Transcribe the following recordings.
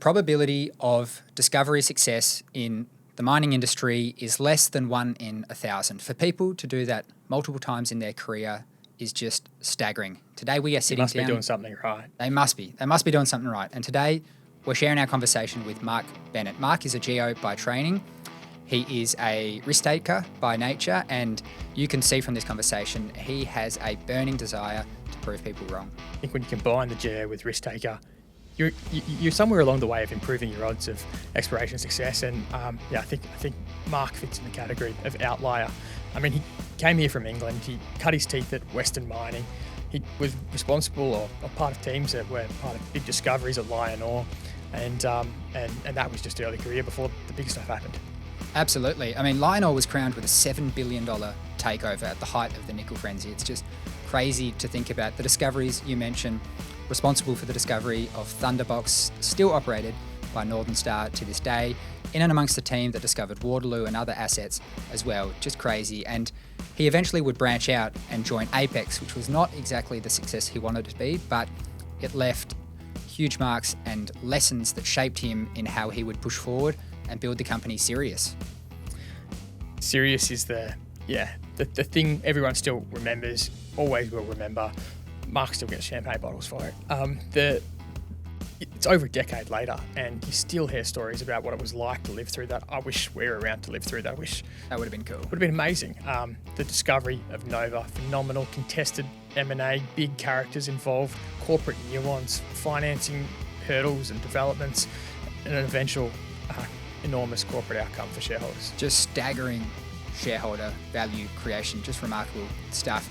probability of discovery success in the mining industry is less than 1 in 1,000. For people to do that multiple times in their career is just staggering. Today we are sitting down. They must be doing something right. They must be. They must be doing something right. And today we're sharing our conversation with Mark Bennett. Mark is a geo by training. He is a risk taker by nature, and you can see from this conversation he has a burning desire to prove people wrong. I think when you combine the geo with risk taker, you're somewhere along the way of improving your odds of exploration success. And I think Mark fits in the category of outlier. I mean, he came here from England. He cut his teeth at Western mining. He was responsible or part of teams that were part of big discoveries at LionOre, and that was just early career before the big stuff happened. Absolutely. I mean, LionOre was crowned with a $7 billion takeover at the height of the nickel frenzy. It's just crazy to think about the discoveries you mentioned, responsible for the discovery of Thunderbox, still operated by Northern Star to this day, in and amongst the team that discovered Waterloo and other assets as well. Just crazy. And he eventually would branch out and join Apex, which was not exactly the success he wanted it to be, but it left huge marks and lessons that shaped him in how he would push forward and build the company Sirius. Sirius is the thing everyone still remembers, always will remember. Mark still gets champagne bottles for it. It's over a decade later, and you still hear stories about what it was like to live through that. I wish we were around to live through that. I wish that would have been cool. Would have been amazing. The discovery of Nova, phenomenal, contested M&A, big characters involved, corporate nuance, financing hurdles and developments, and an eventual enormous corporate outcome for shareholders. Just staggering shareholder value creation, just remarkable stuff.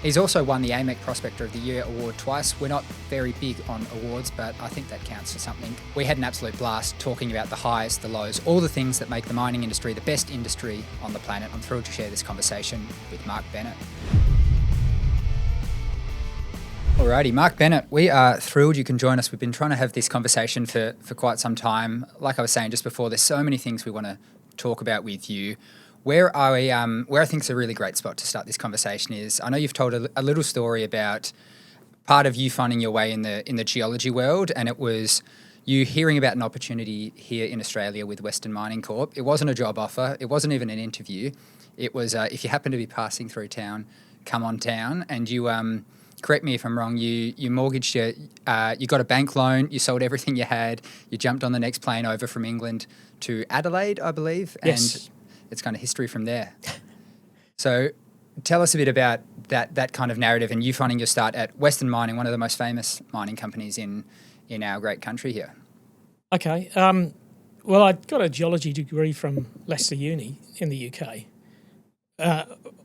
He's also won the AMEC Prospector of the Year award twice. We're not very big on awards, but I think that counts for something. We had an absolute blast talking about the highs, the lows, all the things that make the mining industry the best industry on the planet. I'm thrilled to share this conversation with Mark Bennett. Alrighty, Mark Bennett, we are thrilled you can join us. We've been trying to have this conversation for quite some time. Like I was saying just before, there's so many things we want to talk about with you. Where I think is a really great spot to start this conversation is, I know you've told a little story about part of you finding your way in the geology world, and it was you hearing about an opportunity here in Australia with Western Mining Corp. It wasn't a job offer. It wasn't even an interview. It was if you happen to be passing through town, come on town, and you correct me if I'm wrong, you mortgaged you got a bank loan, you sold everything you had, you jumped on the next plane over from England to Adelaide, I believe. Yes. And it's kind of history from there. So tell us a bit about that kind of narrative and you finding your start at Western Mining, one of the most famous mining companies in our great country here. Okay. Well, I got a geology degree from Leicester Uni in the UK,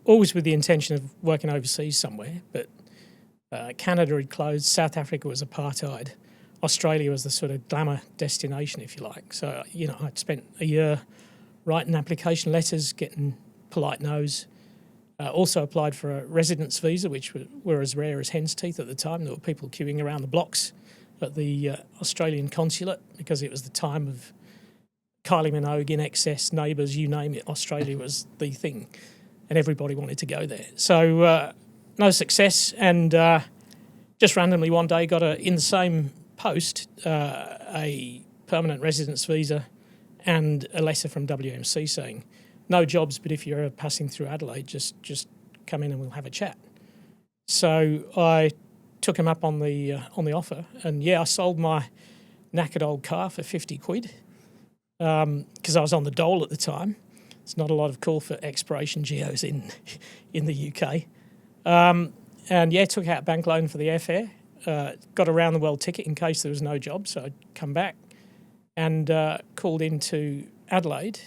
always with the intention of working overseas somewhere, but Canada had closed, South Africa was apartheid, Australia was the sort of glamour destination, if you like. So, I'd spent a year writing application letters, getting polite no's. Also applied for a residence visa, which were as rare as hen's teeth at the time. There were people queuing around the blocks at the Australian consulate because it was the time of Kylie Minogue, in excess, Neighbours, you name it. Australia was the thing, and everybody wanted to go there. So no success, and just randomly one day got in the same post a permanent residence visa and a letter from WMC saying, no jobs, but if you're passing through Adelaide, just come in and we'll have a chat. So I took him up on the offer, and I sold my knackered old car for 50 quid because I was on the dole at the time. It's not a lot of call for exploration geos in the UK. Took out a bank loan for the airfare, got a round the world ticket in case there was no job, so I'd come back. And called into Adelaide,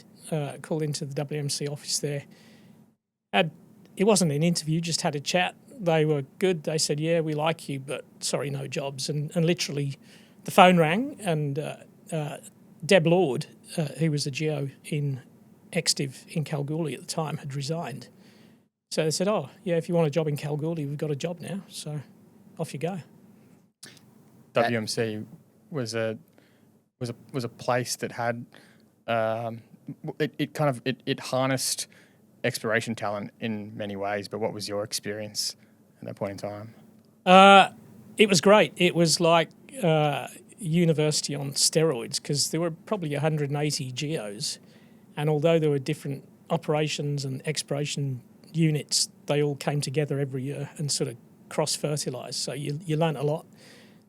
called into the WMC office there. It wasn't an interview, just had a chat. They were good. They said, yeah, we like you, but sorry, no jobs. And literally the phone rang, and Deb Lord, who was a geo in Extiv in Kalgoorlie at the time, had resigned. So they said, if you want a job in Kalgoorlie, we've got a job now. So off you go. WMC was a place that had it harnessed exploration talent in many ways. But what was your experience at that point in time? It was great. It was like university on steroids because there were probably 180 geos, and although there were different operations and exploration units, they all came together every year and sort of cross-fertilised. So you learnt a lot.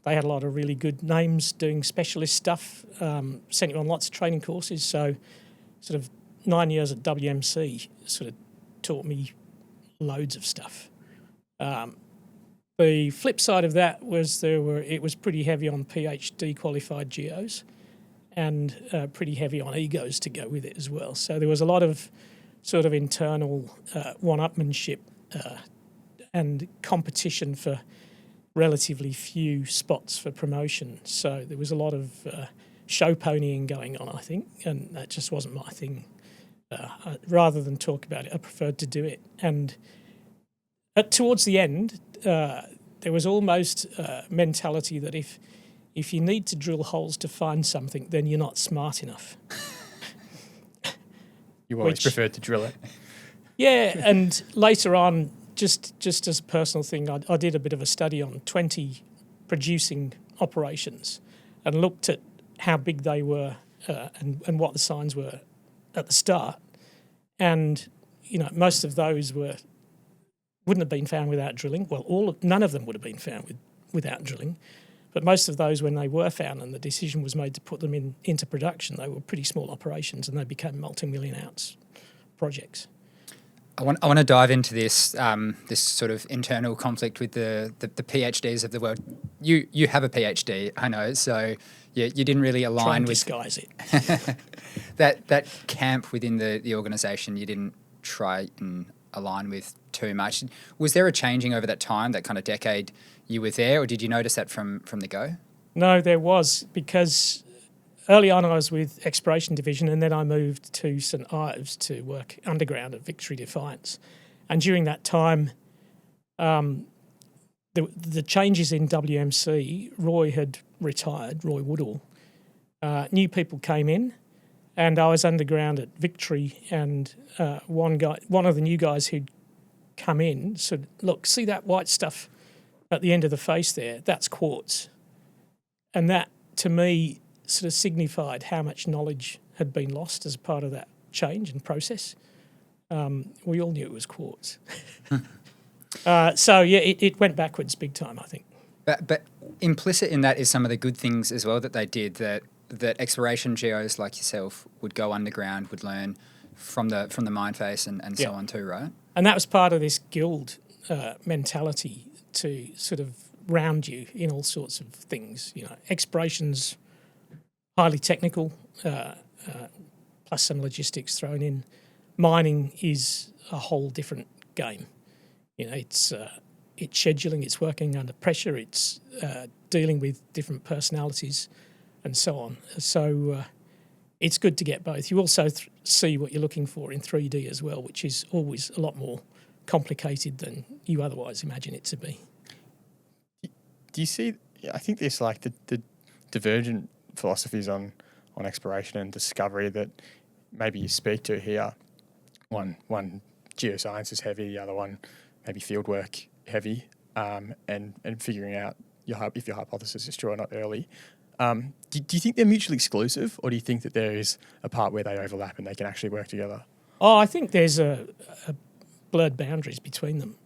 They had a lot of really good names doing specialist stuff, sent you on lots of training courses. So sort of 9 years at WMC sort of taught me loads of stuff. The flip side of that was it was pretty heavy on PhD qualified geos and pretty heavy on egos to go with it as well. So there was a lot of sort of internal one-upmanship and competition for relatively few spots for promotion. So there was a lot of show ponying going on, I think, and that just wasn't my thing. Rather than talk about it, I preferred to do it. And towards the end, there was almost a mentality that if you need to drill holes to find something, then you're not smart enough. You always preferred to drill it. Yeah, and later on, just as a personal thing, I did a bit of a study on 20 producing operations and looked at how big they were and what the signs were at the start. And, most of those wouldn't have been found without drilling. Well, none of them would have been found without drilling. But most of those, when they were found and the decision was made to put them into production, they were pretty small operations and they became multi-million ounce projects. I want to dive into this this sort of internal conflict with the PhDs of the world. You have a PhD, I know, so you didn't really align Try and with disguise it. that camp within the organisation. You didn't try and align with too much. Was there a changing over that time, that kind of decade you were there, or did you notice that from the go? No, there was, because early on I was with Exploration Division and then I moved to St Ives to work underground at Victory Defiance. And during that time, the changes in WMC, Roy had retired, Roy Woodall. New people came in and I was underground at Victory, and one of the new guys who'd come in said, "Look, see that white stuff at the end of the face there? That's quartz." And that, to me, sort of signified how much knowledge had been lost as part of that change and process. We all knew it was quartz. So, yeah, it went backwards big time, I think. But implicit in that is some of the good things as well that they did, that exploration geos like yourself would go underground, would learn from the mine face and so on too, right? And that was part of this guild mentality to sort of round you in all sorts of things. Exploration's highly technical, plus some logistics thrown in. Mining is a whole different game. It's scheduling, it's working under pressure, it's dealing with different personalities and so on. So it's good to get both. You also see what you're looking for in 3D as well, which is always a lot more complicated than you otherwise imagine it to be. Do you see, I think there's like the divergent philosophies on exploration and discovery that maybe you speak to here. One geoscience is heavy, the other one maybe fieldwork heavy, and figuring out if your hypothesis is true or not early. Do you think they're mutually exclusive, or do you think that there is a part where they overlap and they can actually work together? Oh, I think there's a blurred boundaries between them.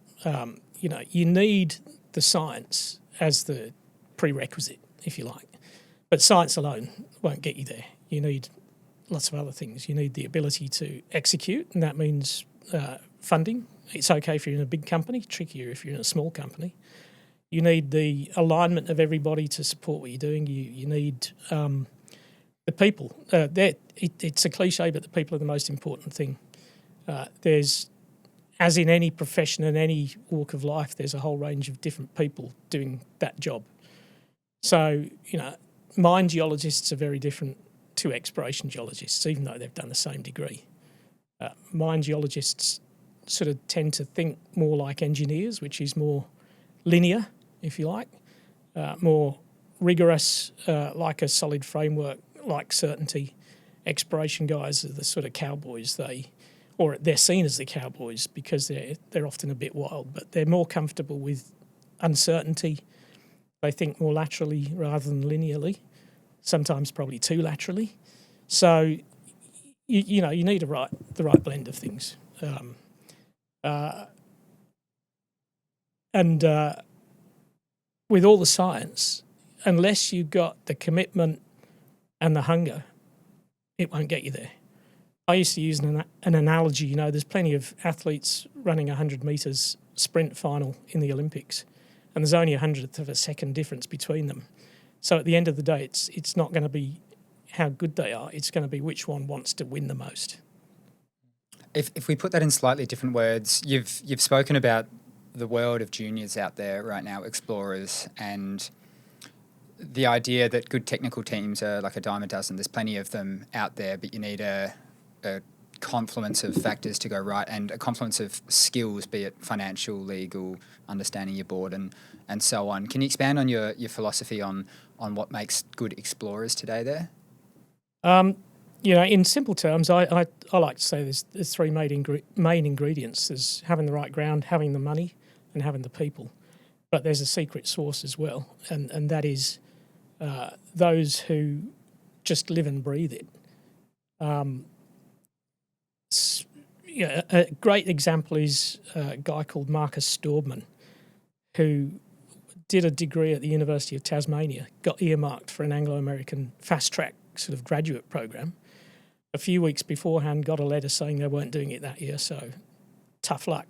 You need the science as the prerequisite, if you like. But science alone won't get you there. You need lots of other things. You need the ability to execute, and that means funding. It's okay if you're in a big company, trickier if you're in a small company. You need the alignment of everybody to support what you're doing. You need the people. It's a cliche, but the people are the most important thing. There's, as in any profession and any walk of life, there's a whole range of different people doing that job. So, mine geologists are very different to exploration geologists, even though they've done the same degree. Mine geologists sort of tend to think more like engineers, which is more linear, if you like, more rigorous, like a solid framework, like certainty. Exploration guys are the sort of cowboys. They're seen as the cowboys because they're often a bit wild, but they're more comfortable with uncertainty. They think more laterally rather than linearly. sometimes probably too laterally. So, you need the right blend of things. And with all the science, unless you've got the commitment and the hunger, it won't get you there. I used to use an analogy, there's plenty of athletes running 100 metres sprint final in the Olympics, and there's only 100th of a second difference between them. So at the end of the day, it's not going to be how good they are, it's going to be which one wants to win the most. If we put that in slightly different words, you've spoken about the world of juniors out there right now, explorers, and the idea that good technical teams are like a dime a dozen. There's plenty of them out there, but you need a confluence of factors to go right, and a confluence of skills, be it financial, legal, understanding your board, and so on. Can you expand on your philosophy on what makes good explorers today there? In simple terms, I like to say there's three main ingredients. There's having the right ground, having the money, and having the people. But there's a secret sauce as well, and that is those who just live and breathe it. A great example is a guy called Marcus Staubman, who did a degree at the University of Tasmania, got earmarked for an Anglo-American fast-track sort of graduate program. A few weeks beforehand, got a letter saying they weren't doing it that year, so tough luck.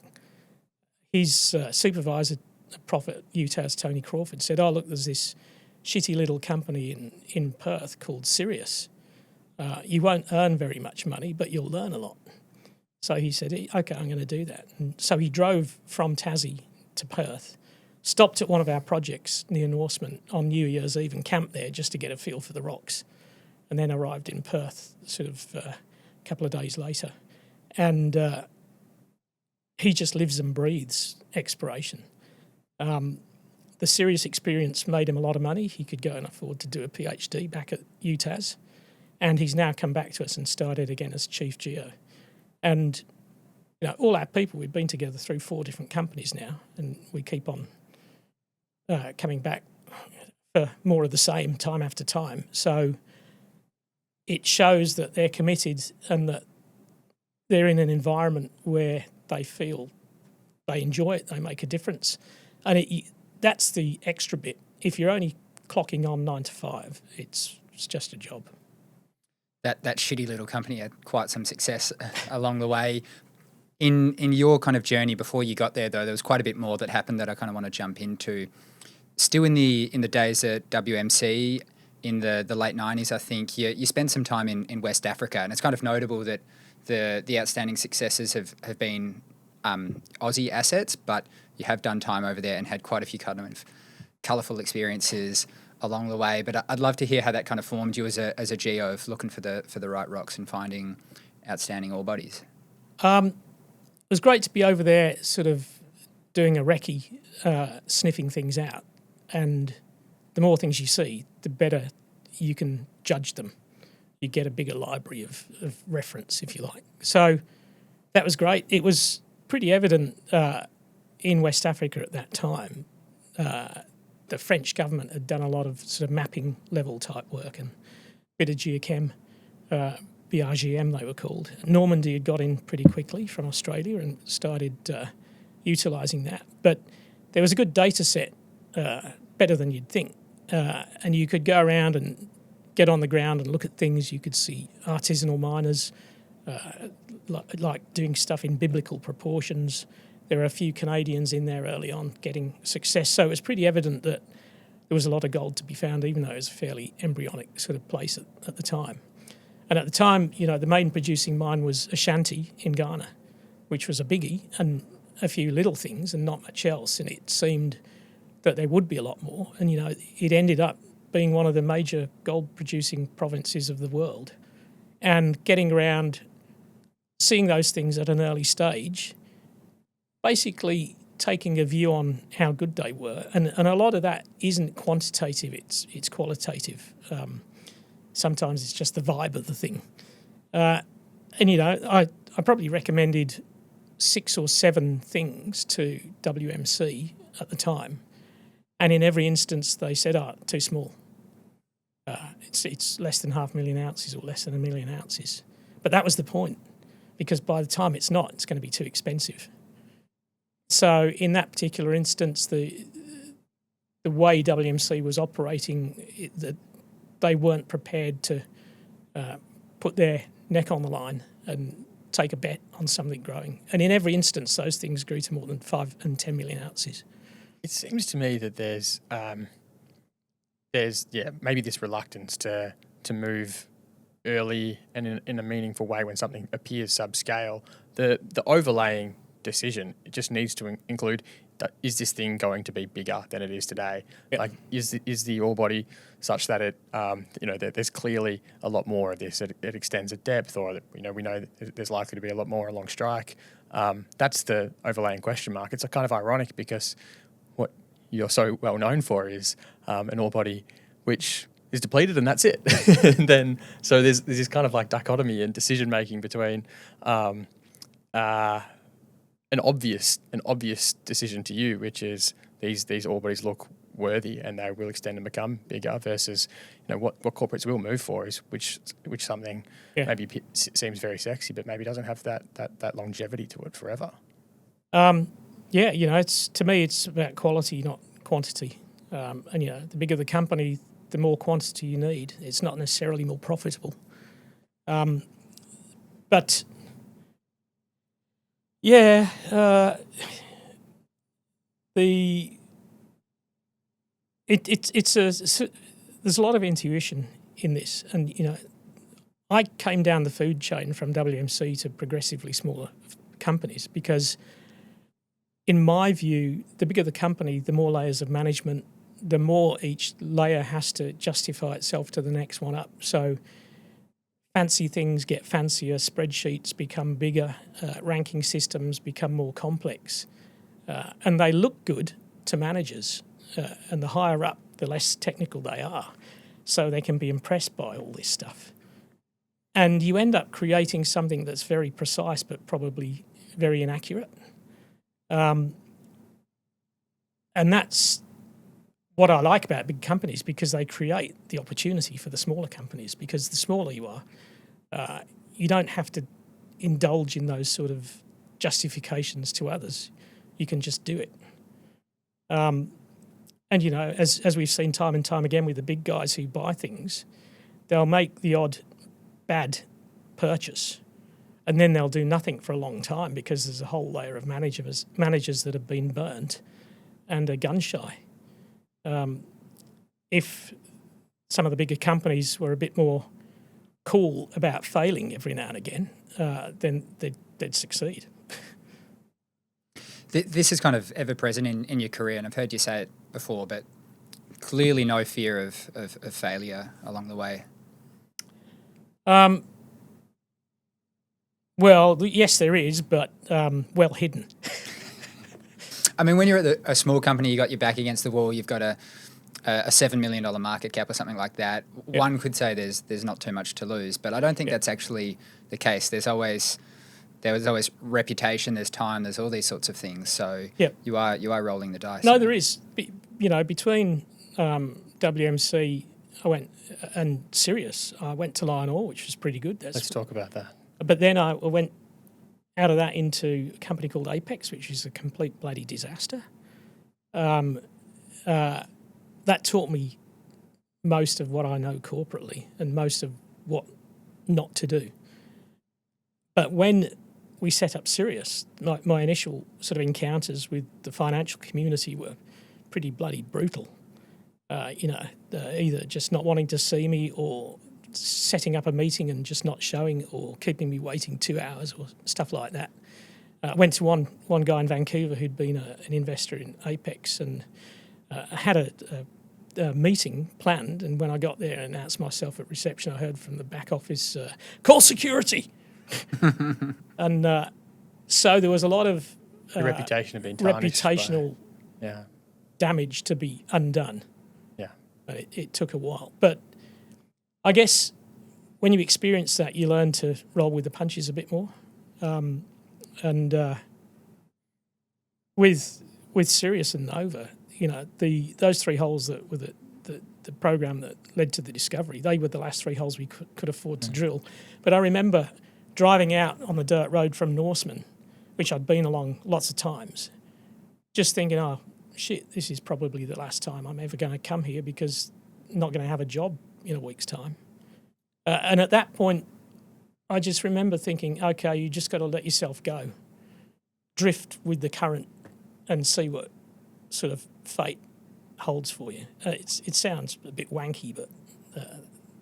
His supervisor, the prof at UTAS, Tony Crawford, said, "Oh, look, there's this shitty little company in Perth called Sirius. You won't earn very much money, but you'll learn a lot." So he said, "Okay, I'm going to do that." And so he drove from Tassie to Perth, stopped at one of our projects near Norseman on New Year's Eve and camped there just to get a feel for the rocks, and then arrived in Perth sort of a couple of days later. And he just lives and breathes exploration. The Sirius experience made him a lot of money. He could go and afford to do a PhD back at UTAS. And he's now come back to us and started again as chief geo. And all our people, we've been together through 4 different companies now, and we keep on coming back for more of the same time after time. So it shows that they're committed and that they're in an environment where they feel they enjoy it, they make a difference. And that's the extra bit. If you're only clocking on 9 to 5, it's just a job. That shitty little company had quite some success along the way. In your kind of journey before you got there, though, there was quite a bit more that happened that I kind of want to jump into. Still in the days at WMC, in the late 90s, I think, you spent some time in West Africa, and it's kind of notable that the outstanding successes have been Aussie assets, but you have done time over there and had quite a few kind of colourful experiences along the way. But I'd love to hear how that kind of formed you as a geo of looking for the right rocks and finding outstanding ore bodies. It was great to be over there sort of doing a recce, sniffing things out. And the more things you see, the better you can judge them. You get a bigger library of reference, if you like. So that was great. It was pretty evident in West Africa at that time. The French government had done a lot of sort of mapping level type work and a bit of geochem, BRGM they were called. Normandy had got in pretty quickly from Australia and started utilising that. But there was a good data set, better than you'd think. And you could go around and get on the ground and look at things. You could see artisanal miners like doing stuff in biblical proportions. There were a few Canadians in there early on getting success. So it was pretty evident that there was a lot of gold to be found, even though it was a fairly embryonic sort of place at the time. And at the time, the main producing mine was Ashanti in Ghana, which was a biggie, and a few little things and not much else. And it seemed that there would be a lot more. And, it ended up being one of the major gold-producing provinces of the world. And getting around, seeing those things at an early stage, basically taking a view on how good they were. And a lot of that isn't quantitative, it's qualitative. Sometimes it's just the vibe of the thing. I probably recommended 6 or 7 things to WMC at the time. And in every instance, they said, too small. It's less than 500,000 ounces or less than 1 million ounces. But that was the point, because by the time it's not, it's going to be too expensive. So in that particular instance, the way WMC was operating, they weren't prepared to put their neck on the line and take a bet on something growing. And in every instance, those things grew to more than 5 and 10 million ounces. It seems to me that there's maybe this reluctance to move early and in a meaningful way when something appears subscale. The overlaying decision, it just needs to include, is this thing going to be bigger than it is today? Yep. Like, is the ore body such that it, there's clearly a lot more of this. It extends at depth, or we know that there's likely to be a lot more along strike. That's the overlaying question mark. It's kind of ironic because what you're so well known for is an ore body which is depleted, and that's it. And then so there's this kind of like dichotomy in decision making between an obvious decision to you, which is these ore bodies look worthy and they will extend and become bigger, versus what corporates will move for is which something maybe seems very sexy but maybe doesn't have that longevity to it forever. It's, to me, it's about quality, not quantity. And the bigger the company, the more quantity you need. It's not necessarily more profitable. But yeah, there's a lot of intuition in this, and I came down the food chain from WMC to progressively smaller companies because, in my view, the bigger the company, the more layers of management, the more each layer has to justify itself to the next one up. So fancy things get fancier, spreadsheets become bigger, ranking systems become more complex, and they look good to managers. And the higher up, the less technical they are. So they can be impressed by all this stuff. And you end up creating something that's very precise but probably very inaccurate. And that's what I like about big companies, because they create the opportunity for the smaller companies, because the smaller you are, you don't have to indulge in those sort of justifications to others. You can just do it. And, as we've seen time and time again with the big guys who buy things, they'll make the odd bad purchase and then they'll do nothing for a long time because there's a whole layer of managers that have been burnt and are gun shy. If some of the bigger companies were a bit more cool about failing every now and again, then they'd succeed. This is kind of ever present in your career, and I've heard you say it before, but clearly no fear of failure along the way. Well, yes, there is, but well hidden. I mean, when you're at a small company, you got your back against the wall, you've got a $7 million market cap or something like that. Yep. One could say there's not too much to lose, but I don't think that's actually the case. There was always reputation, there's time, there's all these sorts of things. So you are rolling the dice. No, there is. Between WMC, and Sirius, I went to LionOre, which was pretty good. Let's talk about that. But then I went out of that into a company called Apex, which is a complete bloody disaster. That taught me most of what I know corporately and most of what not to do. But when we set up Sirius, my initial sort of encounters with the financial community were pretty bloody brutal. Either just not wanting to see me or setting up a meeting and just not showing or keeping me waiting 2 hours or stuff like that. I went to one guy in Vancouver who'd been an investor in Apex and had a meeting planned, and when I got there and announced myself at reception, I heard from the back office, call security. And so there was a lot of the reputation had been tarnished reputational damage to be undone. Yeah. But it took a while. But I guess when you experience that, you learn to roll with the punches a bit more. And with Sirius and Nova, those three holes that were the the program that led to the discovery. They were the last 3 holes we could afford to drill. But I remember driving out on the dirt road from Norseman, which I'd been along lots of times, just thinking, oh, shit, this is probably the last time I'm ever going to come here because I'm not going to have a job in a week's time. And at that point, I just remember thinking, okay, you just got to let yourself go. Drift with the current and see what sort of fate holds for you. It sounds a bit wanky, but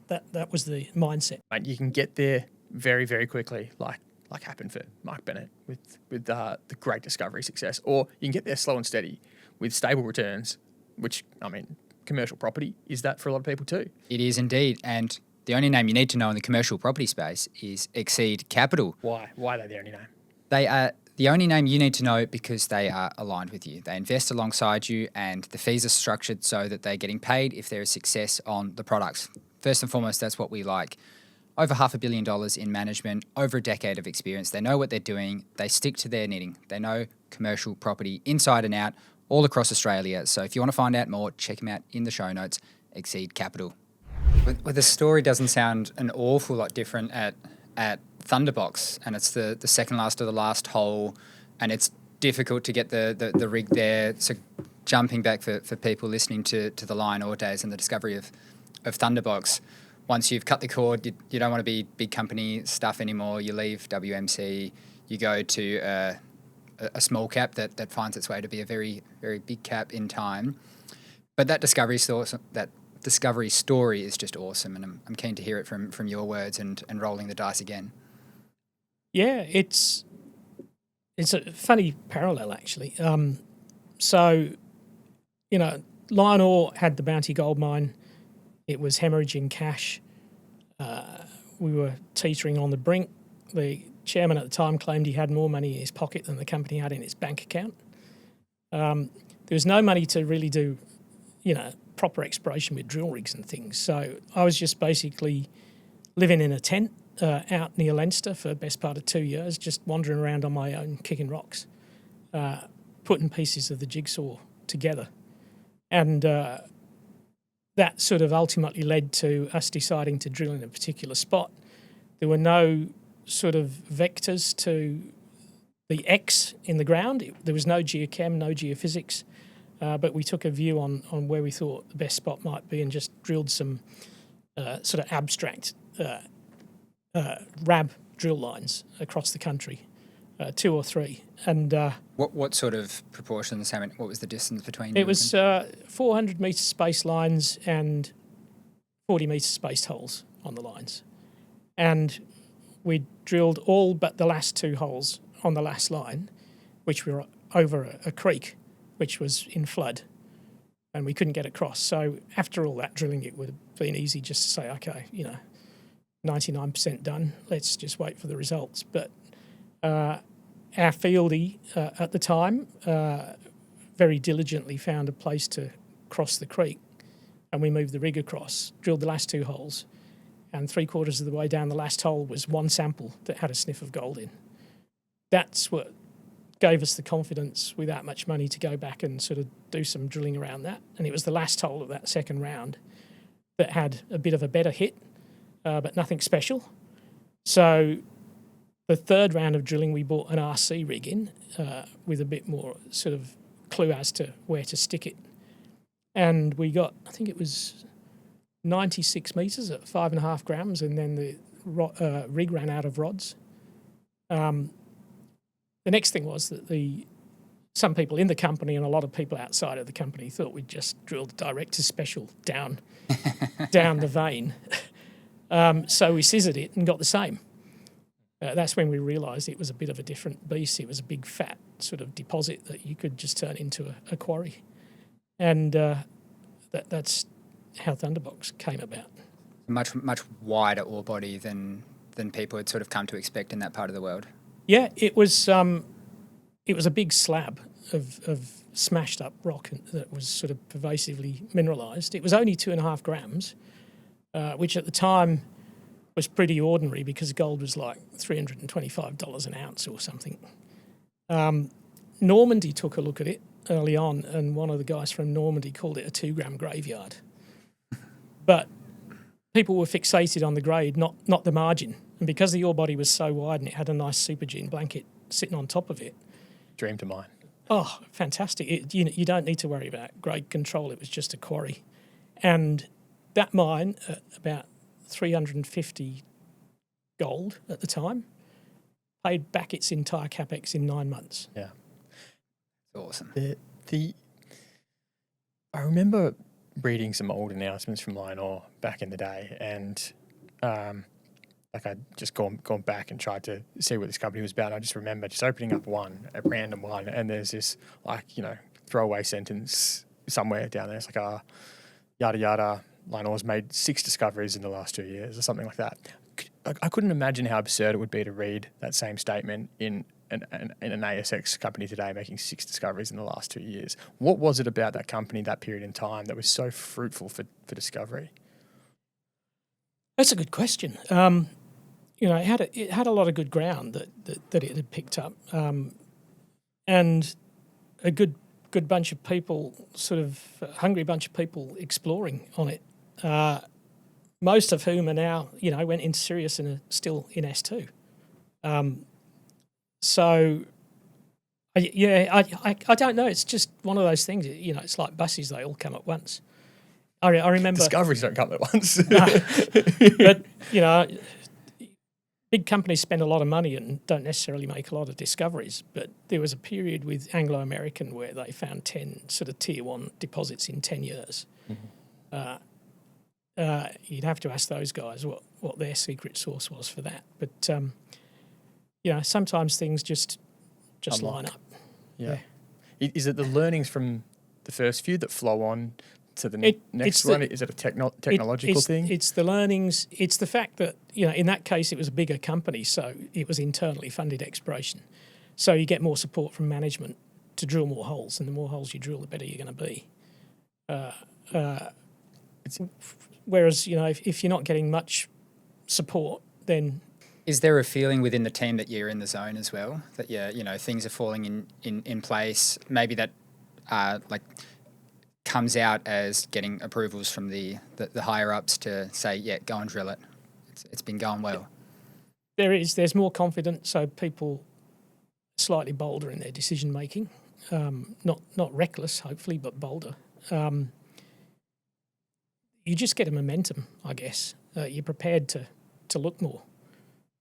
that was the mindset. Mate, you can get there very, very quickly, like happened for Mark Bennett with the great discovery success, or you can get there slow and steady with stable returns, which, I mean, commercial property is that for a lot of people too. It is indeed, and the only name you need to know in the commercial property space is Exceed Capital. Why? Why are they the only name? They are the only name you need to know because they are aligned with you. They invest alongside you, and the fees are structured so that they're getting paid if there is success on the products. First and foremost, that's what we like. Over $500 million in management, over a decade of experience. They know what they're doing. They stick to their knitting. They know commercial property inside and out, all across Australia. So if you want to find out more, check them out in the show notes, Exceed Capital. Well, the story doesn't sound an awful lot different at Thunderbox, and it's the second last of the last hole, and it's difficult to get the rig there. So jumping back for people listening to the LionOre days and the discovery of Thunderbox, once you've cut the cord, you don't want to be big company stuff anymore. You leave WMC, you go to a small cap that finds its way to be a very, very big cap in time. But that discovery story is just awesome, and I'm keen to hear it from your words and rolling the dice again. Yeah, it's a funny parallel, actually. So, LionOre had the Bounty gold mine. It was hemorrhaging cash. We were teetering on the brink. The chairman at the time claimed he had more money in his pocket than the company had in its bank account. There was no money to really do, proper exploration with drill rigs and things. So I was just basically living in a tent out near Leinster for the best part of 2 years, just wandering around on my own, kicking rocks, putting pieces of the jigsaw together. And that sort of ultimately led to us deciding to drill in a particular spot. There were no sort of vectors to the X in the ground. There was no geochem, no geophysics, but we took a view on where we thought the best spot might be and just drilled some sort of abstract RAB drill lines across the country, 2 or 3. And what sort of proportions? What was the distance between? It was 400 metre space lines and 40 metre spaced holes on the lines, and we drilled all but the last 2 holes on the last line, which were over a creek, which was in flood, and we couldn't get across. So after all that drilling, it would have been easy just to say, okay, 99% done. Let's just wait for the results. But our fieldy at the time very diligently found a place to cross the creek, and we moved the rig across, drilled the last 2 holes, and 3/4 of the way down the last hole was one sample that had a sniff of gold in. That's what gave us the confidence with that much money to go back and sort of do some drilling around that. And it was the last hole of that second round that had a bit of a better hit, but nothing special. So the third round of drilling, we bought an RC rig in with a bit more sort of clue as to where to stick it. And we got, I think it was 96 metres at 5.5 grams, and then the rig ran out of rods. The next thing was that some people in the company and a lot of people outside of the company thought we'd just drilled director's special down the vein. So we scissored it and got the same. That's when we realised it was a bit of a different beast. It was a big fat sort of deposit that you could just turn into a quarry. And that's how Thunderbox came about. Much wider ore body than people had sort of come to expect in that part of the world. Yeah, it was a big slab of smashed up rock that was sort of pervasively mineralised. It was only 2.5 grams, which at the time was pretty ordinary because gold was like $325 an ounce or something. Normandy took a look at it early on, and one of the guys from Normandy called it a 2-gram graveyard. But people were fixated on the grade, not the margin. And because the ore body was so wide and it had a nice supergene blanket sitting on top of it, Dream to mine. oh, fantastic. You don't need to worry about grade control. It was just a quarry. And that mine, about 350 gold at the time, paid back its entire capex in 9 months. Yeah. Awesome. I remember reading some old announcements from LionOre back in the day, and I'd just gone back and tried to see what this company was about. And I just remember just opening up a random one, and there's this throwaway sentence somewhere down there. It's like yada yada. LionOre's made 6 discoveries in the last 2 years, or something like that. I couldn't imagine how absurd it would be to read that same statement in an ASX company today making 6 discoveries in the last 2 years. What was it about that company, that period in time, that was so fruitful for discovery? That's a good question. It had a lot of good ground that it had picked up, and a good bunch of people, sort of hungry bunch of people exploring on it. Most of whom are now, went into Sirius and are still in S2. I don't know. It's just one of those things. It's like buses; they all come at once. I remember Discoveries don't come at once. But big companies spend a lot of money and don't necessarily make a lot of discoveries. But there was a period with Anglo American where they found 10 sort of tier 1 deposits in 10 years. Mm-hmm. You'd have to ask those guys what their secret sauce was for that. But sometimes things just line up. Yeah. Is it the learnings from the first few that flow on to the next one? Is it a technological thing? It's the learnings. It's the fact that, in that case, it was a bigger company, so it was internally funded exploration. So you get more support from management to drill more holes, and the more holes you drill, the better you're going to be. Whereas, if you're not getting much support, then... Is there a feeling within the team that you're in the zone as well? That things are falling in place? Maybe that comes out as getting approvals from the higher ups to say, yeah, go and drill it. It's been going well. There's more confidence, so people slightly bolder in their decision making. Not reckless, hopefully, but bolder. You just get a momentum, I guess. You're prepared to look more.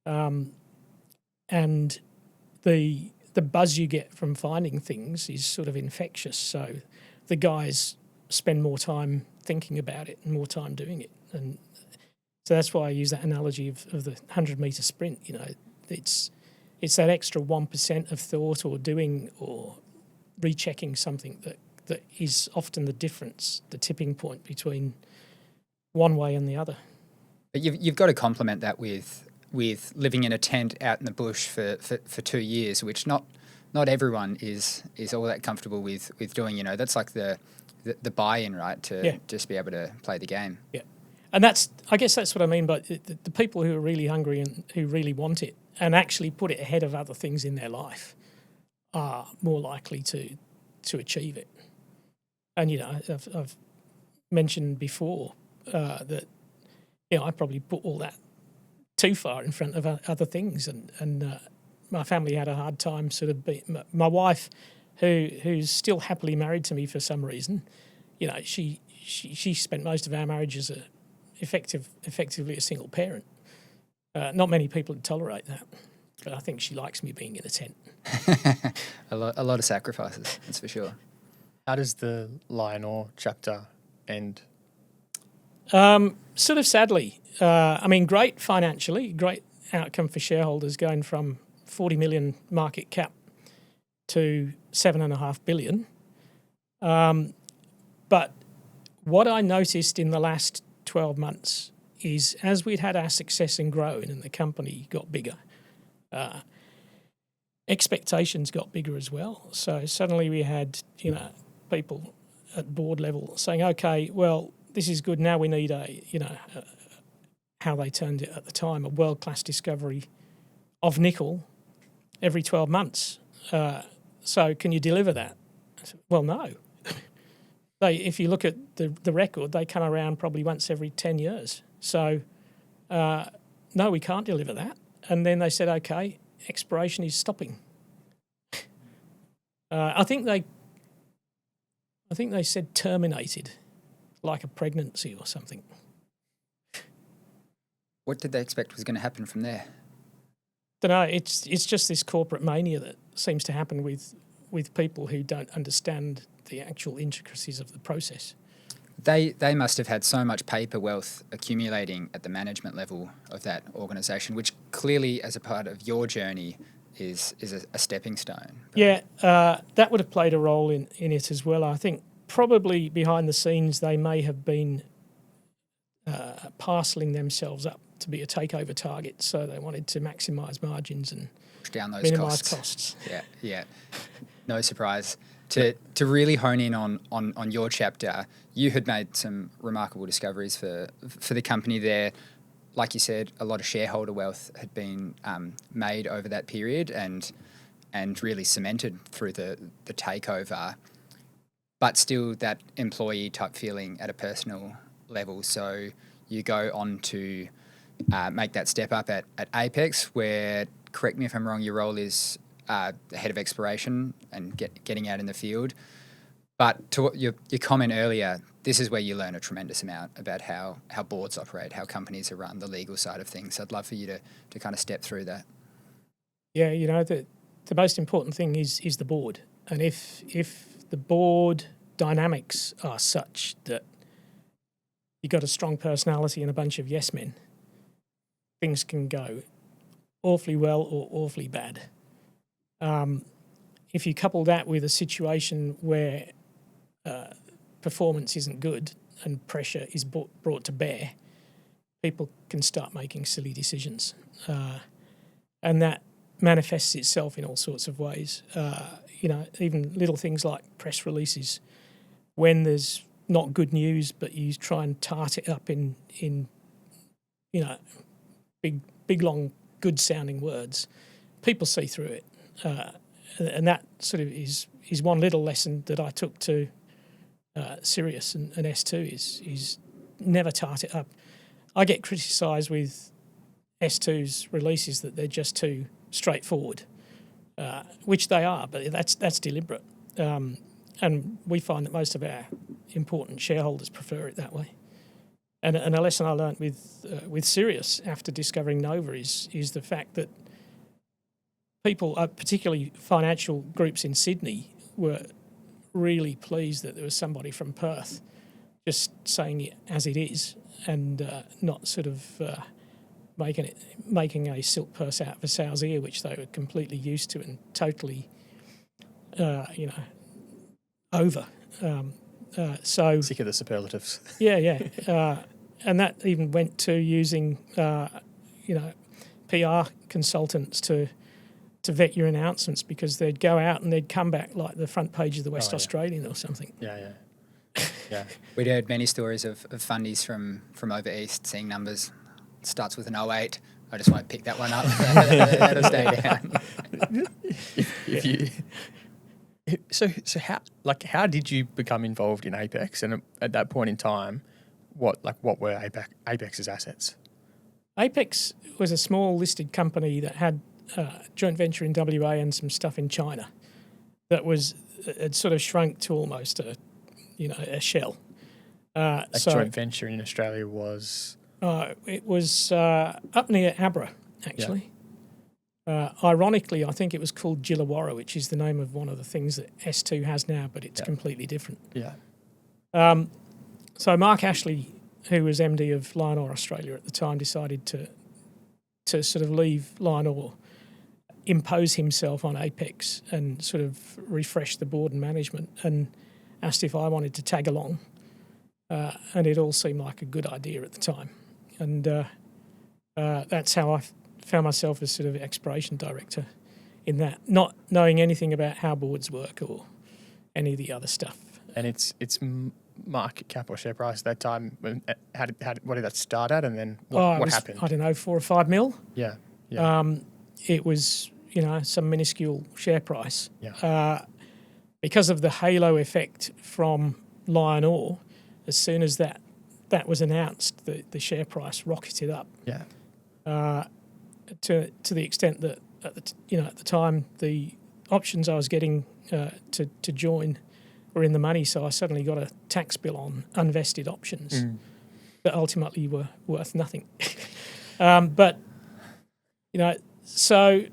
And the buzz you get from finding things is sort of infectious. So the guys spend more time thinking about it and more time doing it. And so that's why I use that analogy of the 100-metre sprint. It's that extra 1% of thought or doing or rechecking something that is often the difference, the tipping point between one way and the other. But you've got to complement that with living in a tent out in the bush for 2 years, which not everyone is all that comfortable with doing. That's like the buy-in, right, to just be able to play the game. Yeah, and I guess that's what I mean by the people who are really hungry and who really want it and actually put it ahead of other things in their life are more likely to achieve it. And I've mentioned before that I probably put all that too far in front of other things, and my family had a hard time sort of my wife, who's still happily married to me for some reason. She spent most of our marriage as effectively a single parent. Not many people would tolerate that, but I think she likes me being in a tent. a lot of sacrifices, that's for sure. How does the LionOre chapter end? Sort of sadly. Great financially, great outcome for shareholders, going from 40 million market cap to 7.5 billion. But what I noticed in the last 12 months is as we'd had our success and grown and the company got bigger, expectations got bigger as well. So suddenly we had, people at board level saying, okay, well, this is good. Now we need how they termed it at the time, a world-class discovery of nickel every 12 months. So can you deliver that? I said, well, no. if you look at the record, they come around probably once every 10 years. So, no, we can't deliver that. And then they said, okay, exploration is stopping. I think they said terminated, like a pregnancy or something. What did they expect was going to happen from there? Don't know. It's just this corporate mania that seems to happen with people who don't understand the actual intricacies of the process. They must have had so much paper wealth accumulating at the management level of that organisation, which clearly, as a part of your journey, is a stepping stone. Yeah, that would have played a role in it as well. I think probably behind the scenes they may have been parcelling themselves up to be a takeover target, so they wanted to maximise margins and push down those minimise costs. Yeah. No surprise. To really hone in on your chapter, you had made some remarkable discoveries for the company there. Like you said, a lot of shareholder wealth had been made over that period and really cemented through the takeover, but still that employee type feeling at a personal level. So you go on to make that step up at Apex, where, correct me if I'm wrong, your role is the head of exploration and getting out in the field. But to what your comment earlier, this is where you learn a tremendous amount about how boards operate, how companies are run, the legal side of things. I'd love for you to kind of step through that. Yeah, the most important thing is the board. And if the board dynamics are such that you've got a strong personality and a bunch of yes men, things can go awfully well or awfully bad. If you couple that with a situation where performance isn't good and pressure is brought to bear, people can start making silly decisions. And that manifests itself in all sorts of ways. Even little things like press releases. When there's not good news, but you try and tart it up in big, long, good-sounding words, people see through it. And that sort of is one little lesson that I took to Sirius and S2 is never tart it up. I get criticised with S2's releases that they're just too straightforward, which they are, but that's deliberate. And we find that most of our important shareholders prefer it that way. And a lesson I learnt with Sirius after discovering Nova is the fact that people, particularly financial groups in Sydney, were really pleased that there was somebody from Perth just saying it as it is and not sort of making a silk purse out of a sow's ear, which they were completely used to and totally, over. So Sick of the superlatives. Yeah. And that even went to using, PR consultants to vet your announcements, because they'd go out and they'd come back like the front page of the West Australian or something. Yeah. We'd heard many stories of fundies from over east seeing numbers. It starts with an 08. I just won't pick that one up. That'll stay down. So how did you become involved in Apex? And at that point in time, what were Apex's assets? Apex was a small listed company that had a joint venture in WA and some stuff in China that had sort of shrunk to almost a shell. Joint venture in Australia was? It was up near Abra, actually. Yeah. Ironically, I think it was called Jillawarra, which is the name of one of the things that S2 has now, but it's completely different. Yeah. So Mark Ashley, who was MD of LionOre Australia at the time, decided to sort of leave LionOre, impose himself on Apex and sort of refresh the board and management, and asked if I wanted to tag along. And it all seemed like a good idea at the time. And that's how I found myself as sort of exploration director in that, not knowing anything about how boards work or any of the other stuff. And it's market cap or share price at that time. What did that start at, and then what happened? I don't know, 4 or 5 mil. Yeah. It was some minuscule share price. Yeah. Because of the halo effect from LionOre, as soon as that was announced, the share price rocketed up. Yeah. To the extent that at the time the options I was getting to join were in the money, so I suddenly got a tax bill on unvested options that ultimately were worth nothing. But so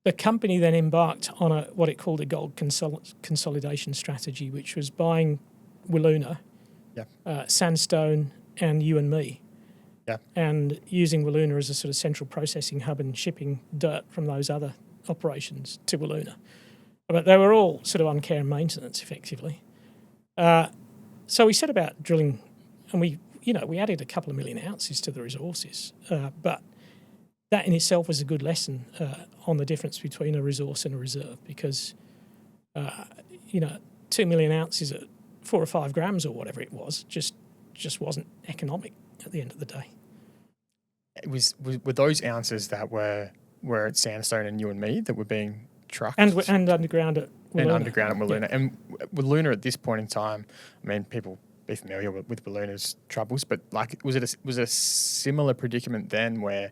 the company then embarked on what it called a gold consolidation strategy, which was buying Wiluna, Sandstone, and you and me. Yeah. And using Wiluna as a sort of central processing hub and shipping dirt from those other operations to Wiluna. But they were all sort of on care and maintenance, effectively. So we set about drilling, and we added a couple of million ounces to the resources. But that in itself was a good lesson on the difference between a resource and a reserve, because 2 million ounces at 4 or 5 grams or whatever it was just wasn't economic at the end of the day. Were those ounces that were at Sandstone and you and me that were being trucked? And underground at Wiluna. And underground at Wiluna. Yeah. And Wiluna at this point in time, I mean, people be familiar with Wiluna's troubles, but like, was it a similar predicament then where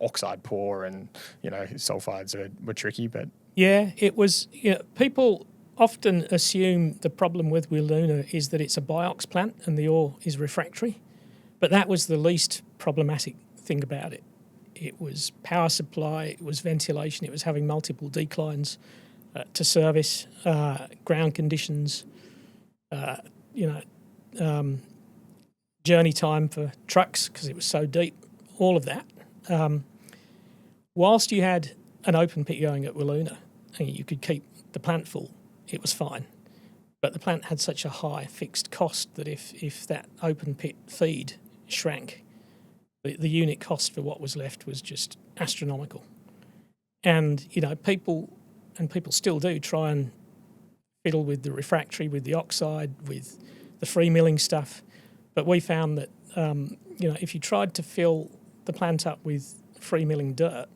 oxide poor and sulfides were tricky? But yeah, it was. People often assume the problem with Wiluna is that it's a biox plant and the ore is refractory, but that was the least problematic thing about it. It was power supply, it was ventilation, it was having multiple declines to service, ground conditions, journey time for trucks because it was so deep, all of that. Whilst you had an open pit going at Wiluna and you could keep the plant full, it was fine. But the plant had such a high fixed cost that if that open pit feed shrank, the unit cost for what was left was just astronomical. And, people still do try and fiddle with the refractory, with the oxide, with the free milling stuff. But we found that, if you tried to fill the plant up with free milling dirt,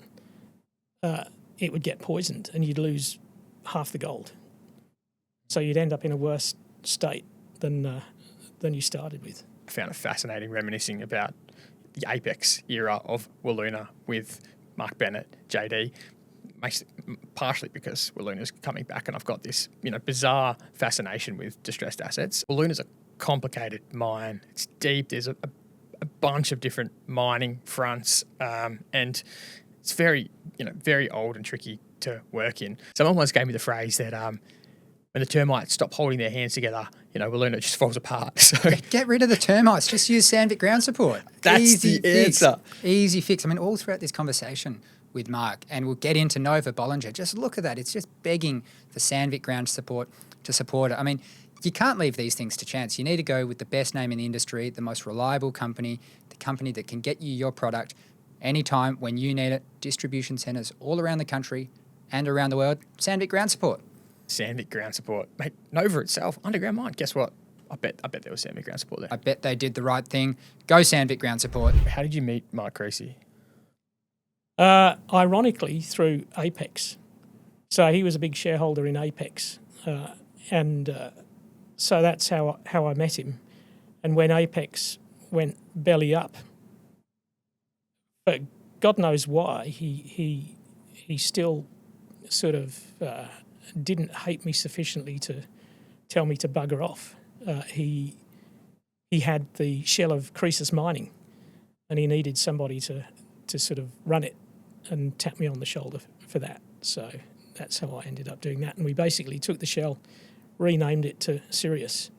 it would get poisoned and you'd lose half the gold. So you'd end up in a worse state than you started with. I found it fascinating reminiscing about the apex era of Wiluna with Mark Bennett, JD, partially because Wiluna's coming back and I've got this bizarre fascination with distressed assets. Wiluna's a complicated mine. It's deep. There's a bunch of different mining fronts and it's very old and tricky to work in. Someone once gave me the phrase that when the termites stop holding their hands together, Wiluna just falls apart. So Get rid of the termites. Just use sandvik ground support. That's Easy the fix. answer. Easy fix. I mean, all throughout this conversation with Mark, and we'll get into Nova-Bollinger. Just look at that. It's just begging for sandvik ground support to support it. I mean, you can't leave these things to chance. You need to go with the best name in the industry, the most reliable company, the company that can get you your product anytime when you need it. Distribution centres all around the country and around the world. Sandvik ground support. Sandvik ground support. Mate, Nova itself, underground mine. Guess what? I bet there was Sandvik ground support there. I bet they did the right thing. Go Sandvik ground support. How did you meet Mark Creasy? Ironically, through Apex. So he was a big shareholder in Apex. So that's how I met him. And when Apex went belly up, but God knows why, he still sort of didn't hate me sufficiently to tell me to bugger off. He had the shell of Croesus Mining and he needed somebody to sort of run it and tap me on the shoulder for that. So that's how I ended up doing that. And we basically took the shell, renamed it to Sirius,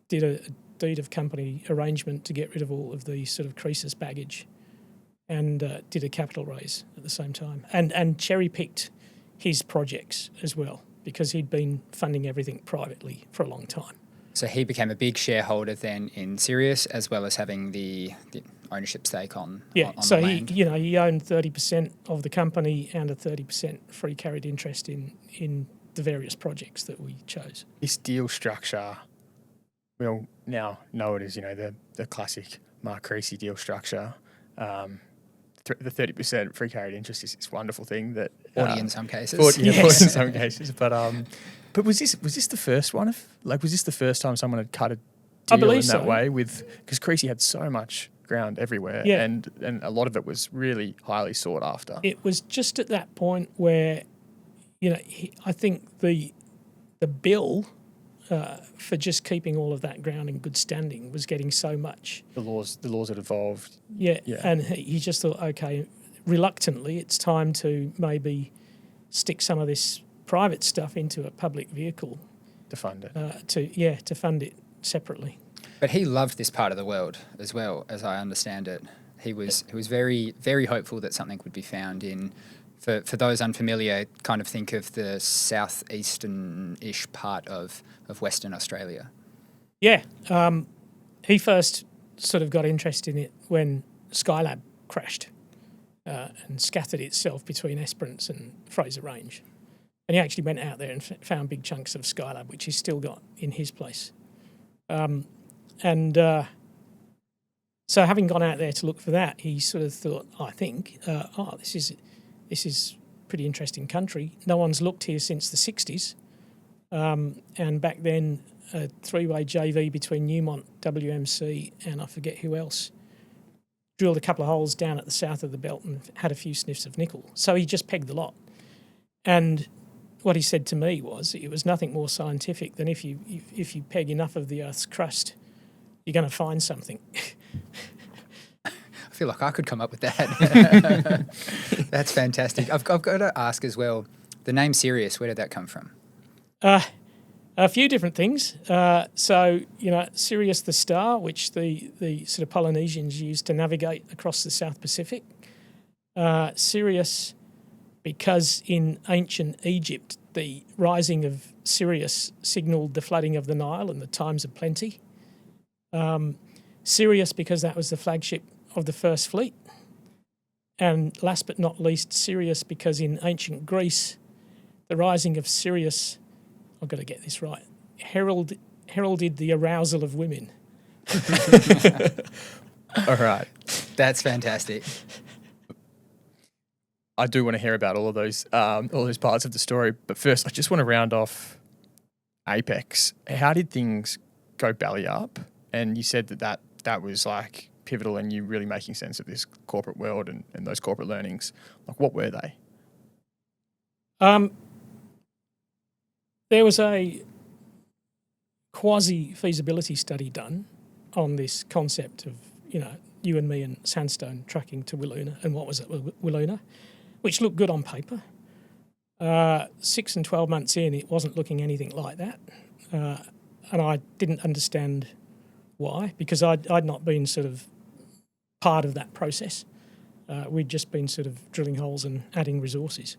did a deed of company arrangement to get rid of all of the sort of Croesus baggage and did a capital raise at the same time. And cherry-picked his projects as well because he'd been funding everything privately for a long time. So he became a big shareholder then in Sirius, as well as having the ownership stake on so the land. he owned 30% of the company and a 30% free carried interest in the various projects that we chose. This deal structure, we all now know it as the classic Mark Creasy deal structure. The 30% free carried interest is this wonderful thing that 40 in some cases. 40 Yes. in some cases. But was this the first one was this the first time someone had cut a I deal believe in that so. way because Creasy had so much ground everywhere, Yeah. and a lot of it was really highly sought after. It was just at that point where, I think the bill for just keeping all of that ground in good standing was getting so much. The laws had evolved. Yeah. Yeah. And he just thought, okay, reluctantly, it's time to maybe stick some of this private stuff into a public vehicle To fund it. to fund it separately. But he loved this part of the world as well, as I understand it. He was very, very hopeful that something would be found in, for those unfamiliar, kind of think of the southeastern-ish part of Western Australia. Yeah. He first sort of got interested in it when Skylab crashed and scattered itself between Esperance and Fraser Range. And he actually went out there and found big chunks of Skylab, which he's still got in his place. So having gone out there to look for that, he sort of thought, I think, this is pretty interesting country. No one's looked here since the 60s. And back then, a three-way JV between Newmont, WMC, and I forget who else, drilled a couple of holes down at the south of the belt and had a few sniffs of nickel. So he just pegged the lot. And what he said to me was it was nothing more scientific than if you peg enough of the Earth's crust, you're going to find something. I feel like I could come up with that. That's fantastic. I've got to ask as well, the name Sirius, where did that come from? A few different things. So, Sirius the star, which the sort of Polynesians used to navigate across the South Pacific. Sirius, because in ancient Egypt, the rising of Sirius signalled the flooding of the Nile and the times of plenty. Sirius, because that was the flagship of the First Fleet. And last but not least, Sirius, because in ancient Greece, the rising of Sirius, I've got to get this right, heralded the arousal of women. All right. That's fantastic. I do want to hear about all those parts of the story. But first, I just want to round off Apex. How did things go belly up? And you said that was like pivotal in you really making sense of this corporate world and those corporate learnings. Like, what were they? There was a quasi-feasibility study done on this concept of, you and me and sandstone trucking to Wiluna, and what was it, Wiluna, which looked good on paper. 6 and 12 months in, it wasn't looking anything like that. And I didn't understand why, because I'd not been sort of part of that process. We'd just been sort of drilling holes and adding resources.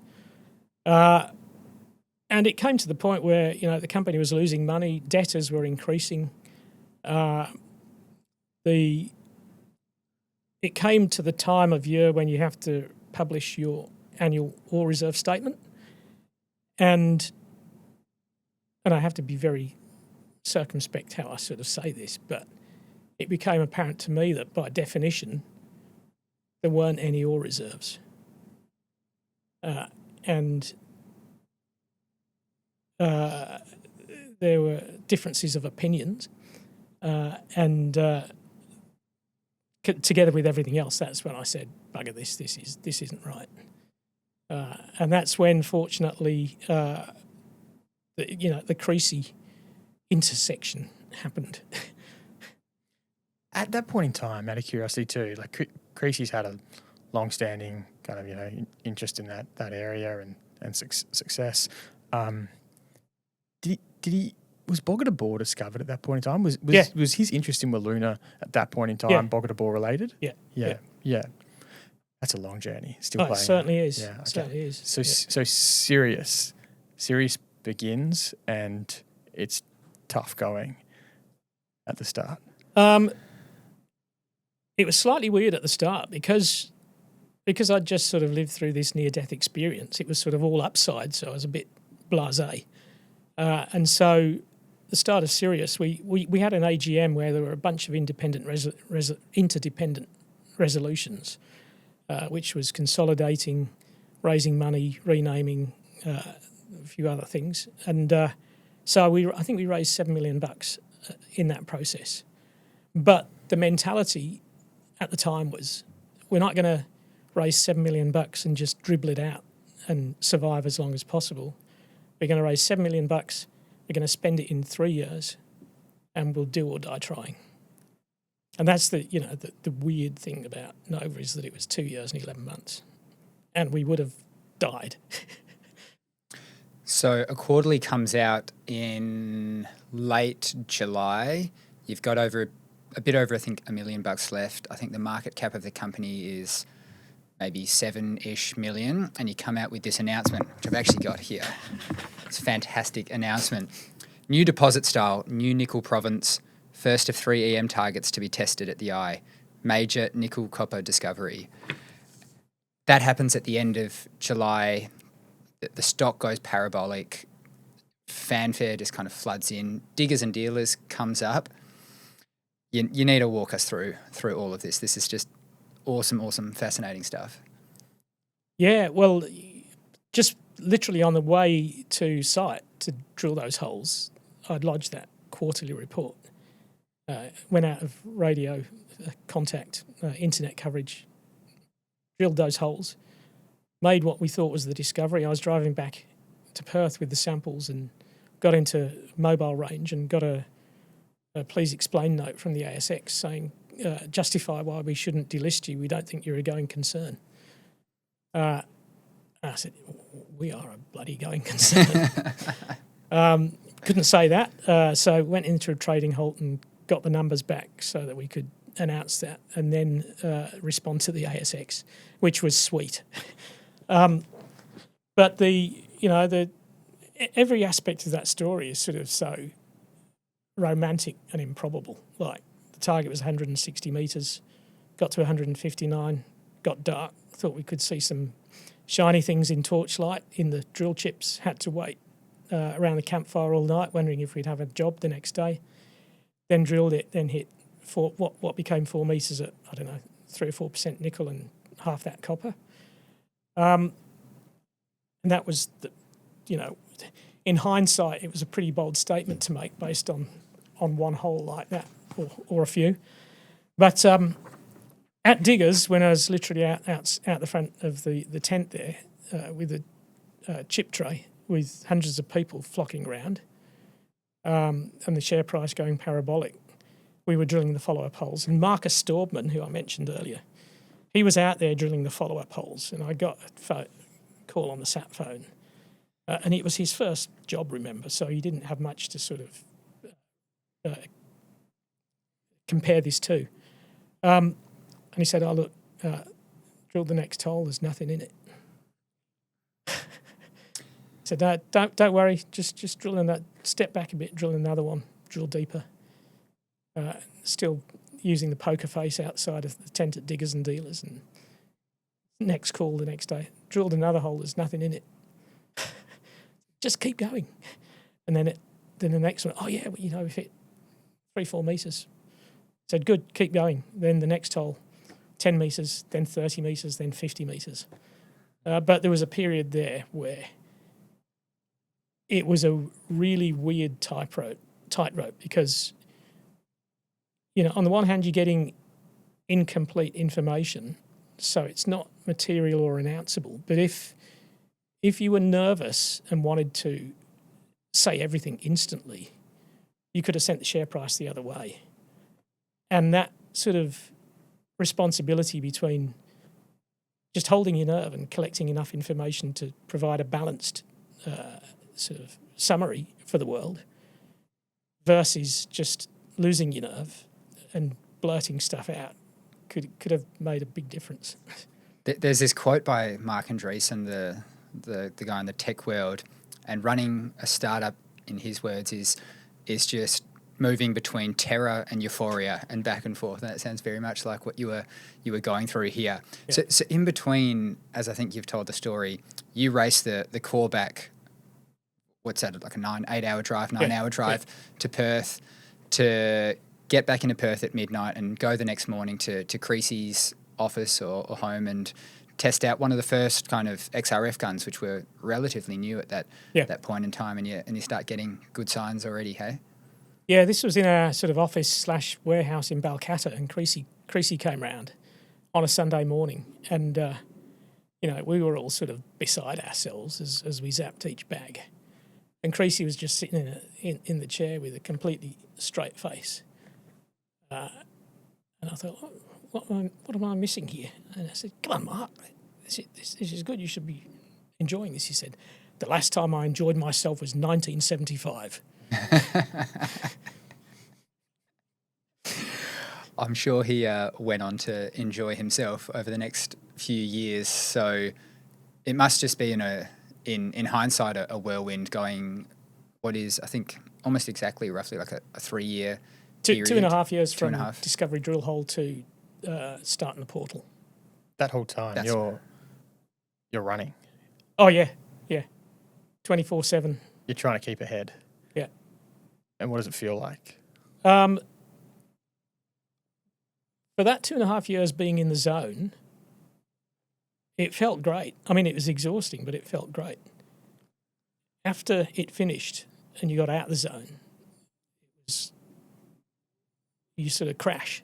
And it came to the point where, the company was losing money, debtors were increasing. It came to the time of year when you have to publish your annual ore reserve statement. And I have to be very circumspect how I sort of say this, but it became apparent to me that by definition, there weren't any ore reserves. And there were differences of opinions, and together with everything else, that's when I said, "Bugger this! This isn't right." And that's when, fortunately, the Creasy intersection happened. At that point in time, out of curiosity too, like Creasy's had a long-standing kind of interest in that area and success. Was Bogota Bore discovered at that point in time? Was his interest in Wiluna at that point in time Bogota Bore related? Yeah. That's a long journey. Still playing. It certainly is. Yeah, okay. Certainly is. So Sirius begins and it's tough going at the start. It was slightly weird at the start because I'd just sort of lived through this near-death experience. It was sort of all upside, so I was a bit blasé. And so the start of Sirius, we had an AGM where there were a bunch of interdependent resolutions, which was consolidating raising money, renaming, a few other things. And so I think we raised $7 million in that process. But the mentality at the time was, we're not going to raise $7 million and just dribble it out and survive as long as possible. We're going to raise $7 million, we're going to spend it in 3 years, and we'll do or die trying. And that's the weird thing about Nova, is that it was 2 years and 11 months, and we would have died. So a quarterly comes out in late July. You've got a bit over, I think, $1 million left. I think the market cap of the company is maybe 7-ish million, and you come out with this announcement, which I've actually got here. It's a fantastic announcement. New deposit style, new nickel province, first of 3 EM targets to be tested at the eye. Major nickel copper discovery. That happens at the end of July. The stock goes parabolic. Fanfare just kind of floods in. Diggers and Dealers comes up. You need to walk us through all of this. This is just awesome, fascinating stuff. Yeah, well, just literally on the way to site to drill those holes, I'd lodged that quarterly report. Went out of radio contact, internet coverage, drilled those holes, made what we thought was the discovery. I was driving back to Perth with the samples and got into mobile range and got a please explain note from the ASX saying, justify why we shouldn't delist you. We don't think you're a going concern. I said, we are a bloody going concern. Couldn't say that. So went into a trading halt and got the numbers back so that we could announce that and then respond to the ASX, which was sweet. But every aspect of that story is sort of so romantic and improbable. Like, the target was 160 metres, got to 159, got dark, thought we could see some shiny things in torchlight in the drill chips, had to wait around the campfire all night, wondering if we'd have a job the next day. Then drilled it, then hit what became 4 metres at, 3 or 4% nickel and half that copper. And that was, in hindsight, it was a pretty bold statement to make based on one hole like that, or a few. But at Diggers, when I was literally out the front of the tent there with a chip tray with hundreds of people flocking around, and the share price going parabolic, we were drilling the follow-up holes. And Marcus Staubman, who I mentioned earlier, he was out there drilling the follow-up holes, and I got a call on the sat phone. And it was his first job, remember, so he didn't have much to sort of compare this to. And he said, look, drill the next hole, there's nothing in it. So don't worry, just drill in that, step back a bit, drill another one, drill deeper. Still using the poker face outside of the tent at Diggers and Dealers. And next call the next day, drilled another hole, there's nothing in it. Just keep going. And then the next one, we've hit 3-4 metres. Said, good, keep going. Then the next hole, 10 metres, then 30 metres, then 50 metres. But there was a period there where it was a really weird tightrope because, on the one hand, you're getting incomplete information, so it's not material or announceable. But if you were nervous and wanted to say everything instantly, you could have sent the share price the other way. And that sort of responsibility between just holding your nerve and collecting enough information to provide a balanced sort of summary for the world versus just losing your nerve and blurting stuff out could have made a big difference. There's this quote by Mark Andreessen, the guy in the tech world, and running a startup, in his words, is just moving between terror and euphoria and back and forth. And that sounds very much like what you were going through here. Yeah. So in between, as I think you've told the story, you race the core back, what's that, like a 9-hour drive to Perth, to get back into Perth at midnight and go the next morning to Creasy's office or home and test out one of the first kind of XRF guns, which were relatively new at that point in time, and you start getting good signs already, hey? Yeah, this was in a sort of office/warehouse in Balcatta, and Creasy came round on a Sunday morning, and we were all sort of beside ourselves as we zapped each bag, and Creasy was just sitting in the chair with a completely straight face, and I thought, what am I missing here? And I said, come on, Mark, this is good. You should be enjoying this. He said, the last time I enjoyed myself was 1975. I'm sure he went on to enjoy himself over the next few years. So it must just be in hindsight a whirlwind going. What is, I think, almost exactly roughly like a 3-year period. 2.5 years from discovery drill hole to starting the portal. That whole time you're running. Oh yeah, 24/7. You're trying to keep ahead. Yeah. And what does it feel like? For that 2.5 years being in the zone, it felt great. I mean, it was exhausting, but it felt great. After it finished and you got out of the zone, you sort of crash.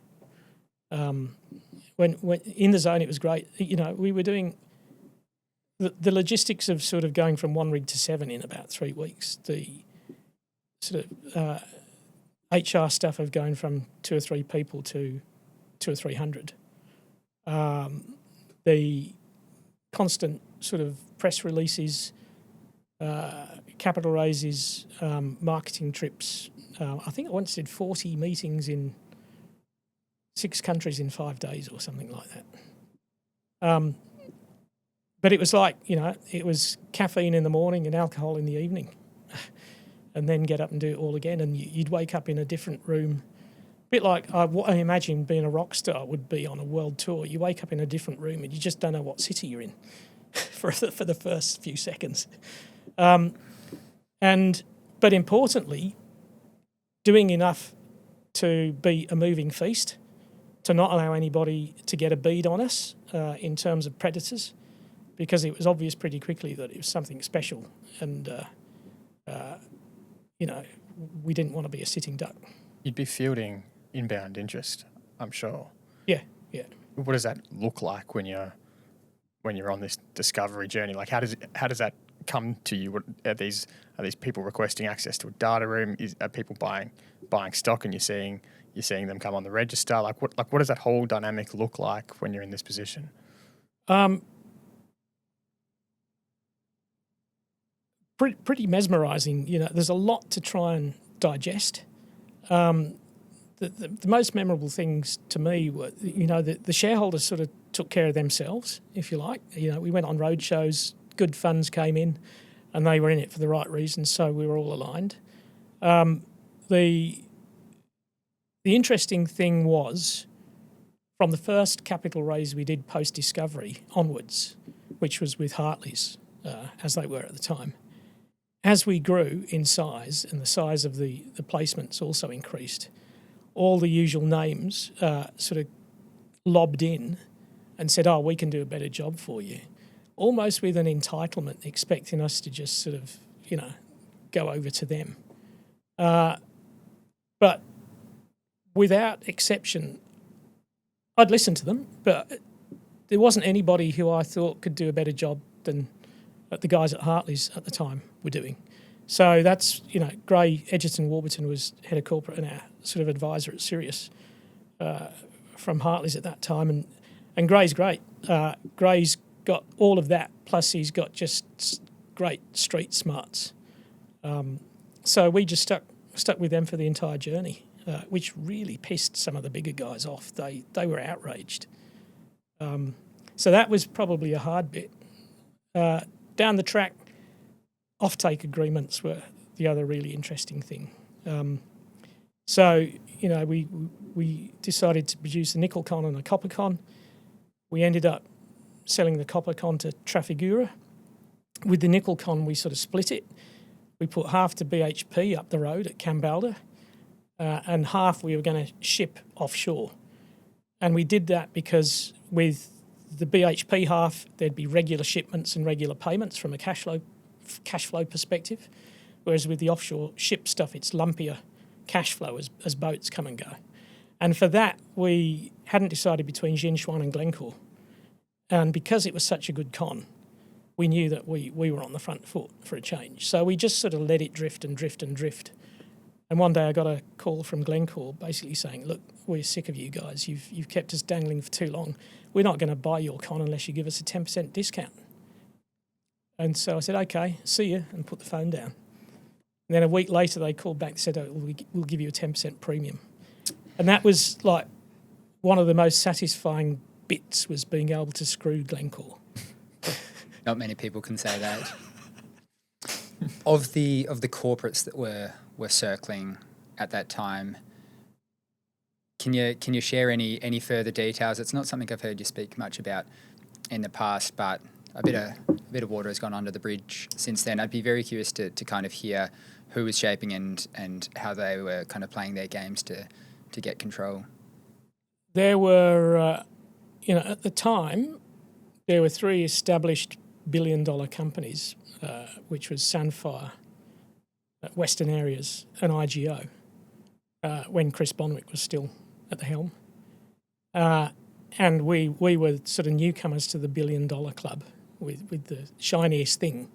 When in the zone, it was great. We were doing the logistics of sort of going from 1 rig to 7 in about 3 weeks. The sort of HR stuff of going from 2 or 3 people to 200 or 300. The constant sort of press releases, capital raises, marketing trips. I think I once did 40 meetings in 6 countries in 5 days or something like that. But it was like, it was caffeine in the morning and alcohol in the evening, and then get up and do it all again. And you'd wake up in a different room, a bit like what I imagine being a rock star would be on a world tour. You wake up in a different room and you just don't know what city you're in for the first few seconds. But importantly, doing enough to be a moving feast, to not allow anybody to get a bead on us in terms of predators, because it was obvious pretty quickly that it was something special, and we didn't want to be a sitting duck. You'd be fielding inbound interest, I'm sure. Yeah. What does that look like when you're on this discovery journey? Like, how does that come to you? Are these people requesting access to a data room? Are people buying stock, and you're seeing them come on the register? Like what does that whole dynamic look like when you're in this position? Pretty mesmerising. There's a lot to try and digest. The most memorable things to me were, the shareholders sort of took care of themselves, if you like. We went on road shows, good funds came in, and they were in it for the right reasons, so we were all aligned. The interesting thing was, from the first capital raise we did post-discovery onwards, which was with Hartley's, as they were at the time, as we grew in size and the size of the placements also increased, all the usual names sort of lobbed in and said, we can do a better job for you, almost with an entitlement, expecting us to just sort of, go over to them. But without exception, I'd listen to them, but there wasn't anybody who I thought could do a better job than the guys at Hartley's at the time were doing. So that's, Gray Edgerton Warburton was head of corporate and our sort of advisor at Sirius from Hartley's at that time. And Gray's great. Gray's got all of that, plus he's got just great street smarts. So we just stuck with them for the entire journey, which really pissed some of the bigger guys off. They were outraged. So that was probably a hard bit. Down the track, offtake agreements were the other really interesting thing. So we decided to produce a nickel con and a copper con. We ended up selling the copper con to Trafigura. With the nickel con, we sort of split it. We put half to BHP up the road at Kambalda, and half we were going to ship offshore. And we did that because with the BHP half, there'd be regular shipments and regular payments from a cash flow perspective, whereas with the offshore ship stuff, it's lumpier cash flow as boats come and go. And for that, we hadn't decided between Jinchuan and Glencore. And because it was such a good con, we knew that we were on the front foot for a change. So we just sort of let it drift and drift and drift. And one day I got a call from Glencore basically saying, look, we're sick of you guys. You've kept us dangling for too long. We're not going to buy your con unless you give us a 10% discount. And so I said, okay, see you, and put the phone down. And then a week later they called back and said, oh, we'll give you a 10% premium. And that was like one of the most satisfying bits, was being able to screw Glencore. Not many people can say that. Of the corporates that were circling at that time, can you share any further details? It's not something I've heard you speak much about in the past, but a bit of water has gone under the bridge since then. I'd be very curious to kind of hear who was shaping and how they were kind of playing their games to get control. There were, at the time, there were 3 established billion-dollar companies, which was Sandfire, Western Areas, and IGO, when Chris Bonwick was still at the helm. And we were sort of newcomers to the billion-dollar club with the shiniest thing.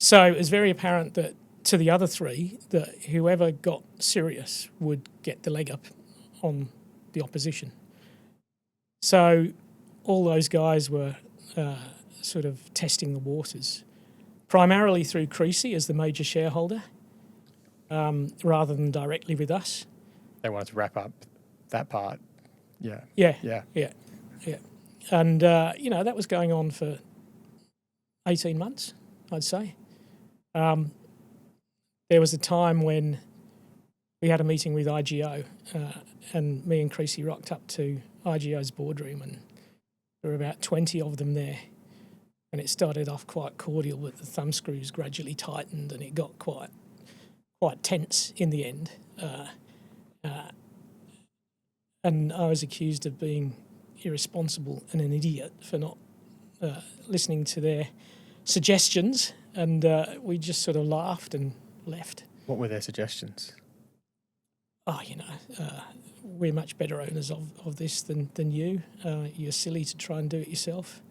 So it was very apparent that to the other 3 that whoever got Sirius would get the leg up on the opposition. So all those guys were sort of testing the waters, primarily through Creasy as the major shareholder, rather than directly with us. They wanted to wrap up that part. Yeah. Yeah. And, that was going on for 18 months, I'd say. There was a time when we had a meeting with IGO, and me and Creasy rocked up to IGO's boardroom, and there were about 20 of them there. And it started off quite cordial, but the thumb screws gradually tightened and it got quite tense in the end. And I was accused of being irresponsible and an idiot for not listening to their suggestions, and we just sort of laughed and left. What were their suggestions? Oh, we're much better owners of this than you. You're silly to try and do it yourself.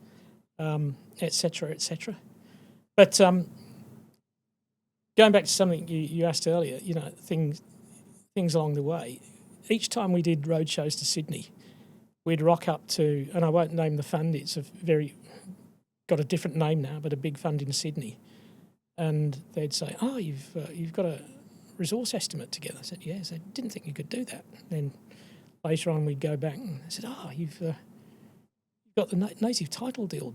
Et cetera, et cetera. But going back to something you asked earlier, things along the way. Each time we did road shows to Sydney, we'd rock up to, and I won't name the fund, it's got a different name now, but a big fund in Sydney. And they'd say, oh, you've got a resource estimate together. I said, yes, I didn't think you could do that. Then later on we'd go back and I said, oh, you've got the native title deal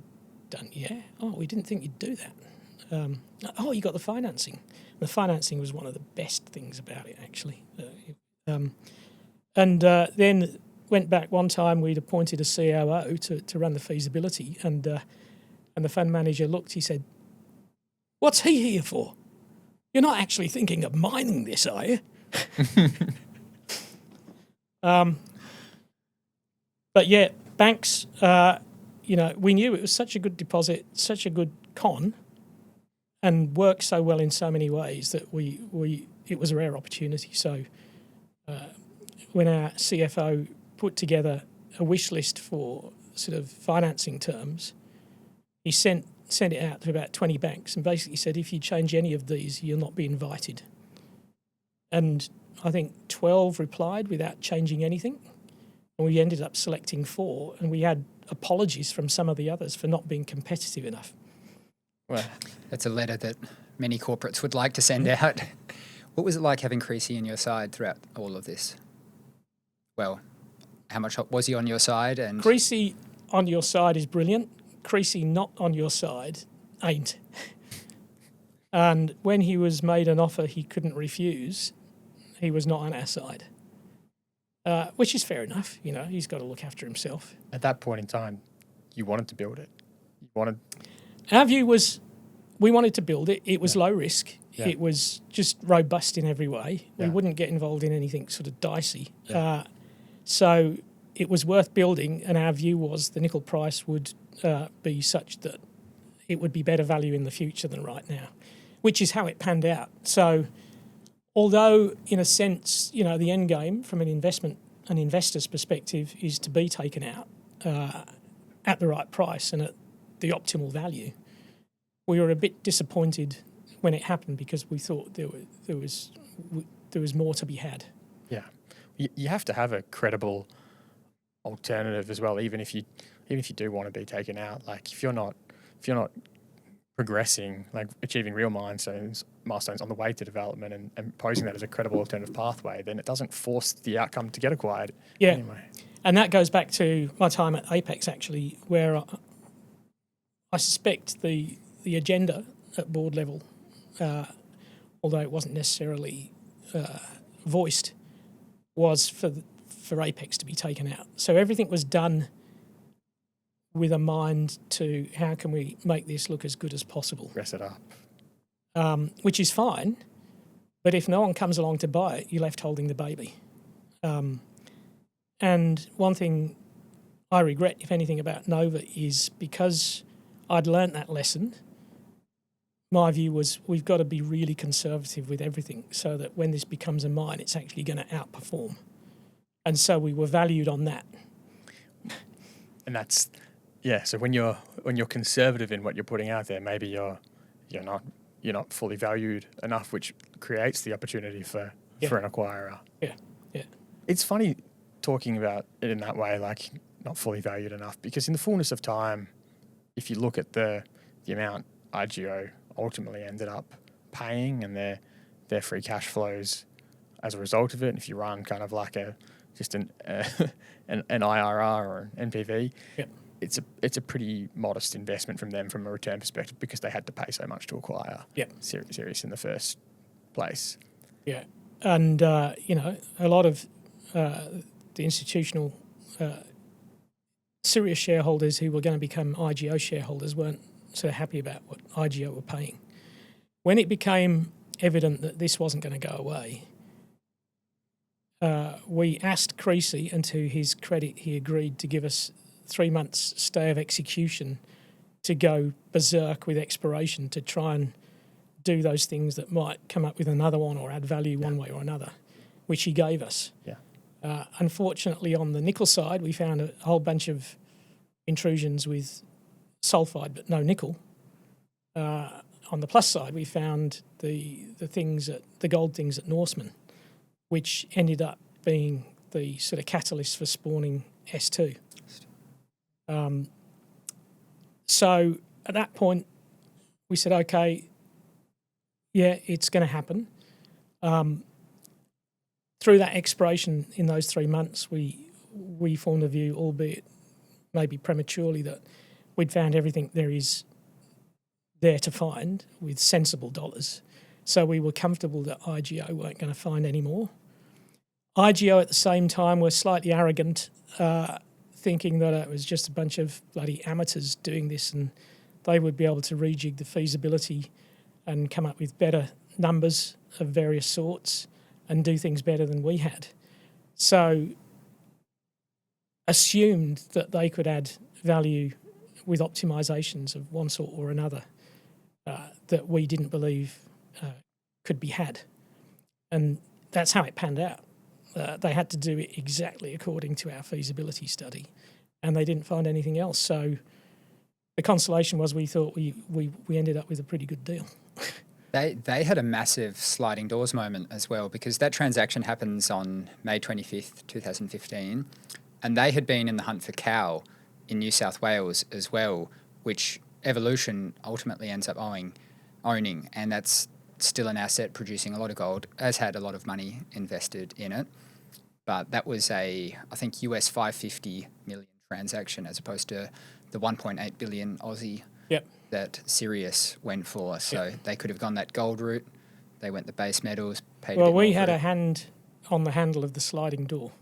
done. Yeah. Oh, we didn't think you'd do that. Oh, you got the financing. The financing was one of the best things about it, actually. And then went back one time, we'd appointed a COO to run the feasibility, and the fund manager looked, he said, what's he here for? You're not actually thinking of mining this, are you? But yeah, banks, we knew it was such a good deposit, such a good con, and worked so well in so many ways that it was a rare opportunity. So when our CFO put together a wish list for sort of financing terms, he sent it out to about 20 banks and basically said, if you change any of these, you'll not be invited. And I think 12 replied without changing anything. And we ended up selecting 4, and we had apologies from some of the others for not being competitive enough. Well, that's a letter that many corporates would like to send out. What was it like having Creasy on your side throughout all of this? Well, how much was he on your side? And Creasy on your side is brilliant. Creasy not on your side ain't. And when he was made an offer he couldn't refuse, he was not on our side. Which is fair enough, he's got to look after himself. At that point in time, you wanted to build it. Our view was we wanted to build it. It was low risk. Yeah. It was just robust in every way. Yeah. We wouldn't get involved in anything sort of dicey. Yeah. So it was worth building, and our view was the nickel price would be such that it would be better value in the future than right now, which is how it panned out. So although in a sense, the end game from an investor's perspective is to be taken out at the right price and at the optimal value, we were a bit disappointed when it happened because we thought there was more to be had. Yeah, you have to have a credible alternative as well, even if you do want to be taken out. Like if you're not progressing, like achieving real milestones on the way to development and posing that as a credible alternative pathway, then it doesn't force the outcome to get acquired. Yeah, anyway. And that goes back to my time at Apex actually, where I suspect the agenda at board level, although it wasn't necessarily voiced, was for Apex to be taken out. So everything was done with a mind to how can we make this look as good as possible. Dress it up. Which is fine, but if no one comes along to buy it, you're left holding the baby. And one thing I regret, if anything, about Nova is because I'd learnt that lesson, my view was we've got to be really conservative with everything so that when this becomes a mine, it's actually going to outperform. And so we were valued on that. And that's, yeah, so when you're conservative in what you're putting out there, maybe you're not fully valued enough, which creates the opportunity for an acquirer. Yeah. It's funny talking about it in that way, like not fully valued enough, because in the fullness of time, if you look at the amount IGO ultimately ended up paying and their free cash flows as a result of it, and if you run kind of like an IRR or an NPV, it's a pretty modest investment from them from a return perspective because they had to pay so much to acquire Sirius in the first place. Yeah, and a lot of the institutional Sirius shareholders who were going to become IGO shareholders weren't so happy about what IGO were paying. When it became evident that this wasn't going to go away, we asked Creasy, and to his credit, he agreed to give us 3 months stay of execution to go berserk with exploration to try and do those things that might come up with another one or add value one way or another, which he gave us. Yeah. Unfortunately, on the nickel side, we found a whole bunch of intrusions with sulfide but no nickel. On the plus side, we found the gold things at Norseman, which ended up being the sort of catalyst for spawning S2. So at that point, we said, okay, yeah, it's going to happen. Through that exploration in those 3 months, we formed a view, albeit maybe prematurely, that we'd found everything there is there to find with sensible dollars. So we were comfortable that IGO weren't going to find any more. IGO at the same time were slightly arrogant, thinking that it was just a bunch of bloody amateurs doing this and they would be able to rejig the feasibility and come up with better numbers of various sorts and do things better than we had. So assumed that they could add value with optimisations of one sort or another that we didn't believe could be had. And that's how it panned out. They had to do it exactly according to our feasibility study, and they didn't find anything else. So the consolation was we thought we ended up with a pretty good deal. They had a massive sliding doors moment as well, because that transaction happens on May 25th, 2015, and they had been in the hunt for cow in New South Wales as well, which Evolution ultimately ends up owning, and that's still an asset producing a lot of gold, has had a lot of money invested in it. But that was I think US 550 million transaction as opposed to the 1.8 billion Aussie that Sirius went for. So they could have gone that gold route. They went the base metals, paid Well, a bit more we for had it. a hand on the handle of the sliding door.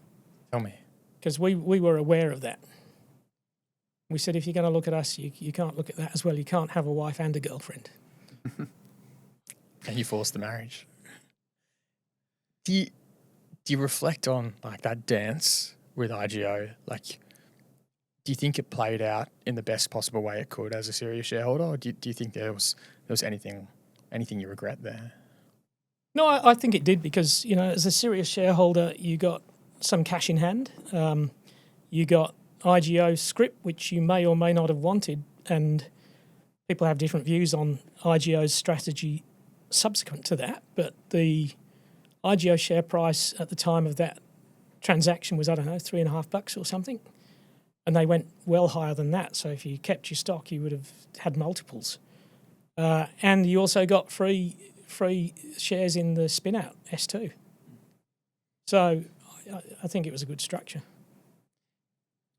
Tell me. Because we were aware of that. We said, if you're going to look at us, you can't look at that as well. You can't have a wife and a girlfriend. And you forced the marriage. Do you reflect on like that dance with IGO, like, do you think it played out in the best possible way it could as a Sirius shareholder, or do you think there was anything you regret there? No, I think it did because, as a Sirius shareholder, you got some cash in hand. You got IGO scrip, which you may or may not have wanted, and people have different views on IGO's strategy subsequent to that. But the IGO share price at the time of that transaction was, I don't know, $3.50 or something. And they went well higher than that. So if you kept your stock, you would have had multiples. And you also got free shares in the spin-out S2. So I think it was a good structure.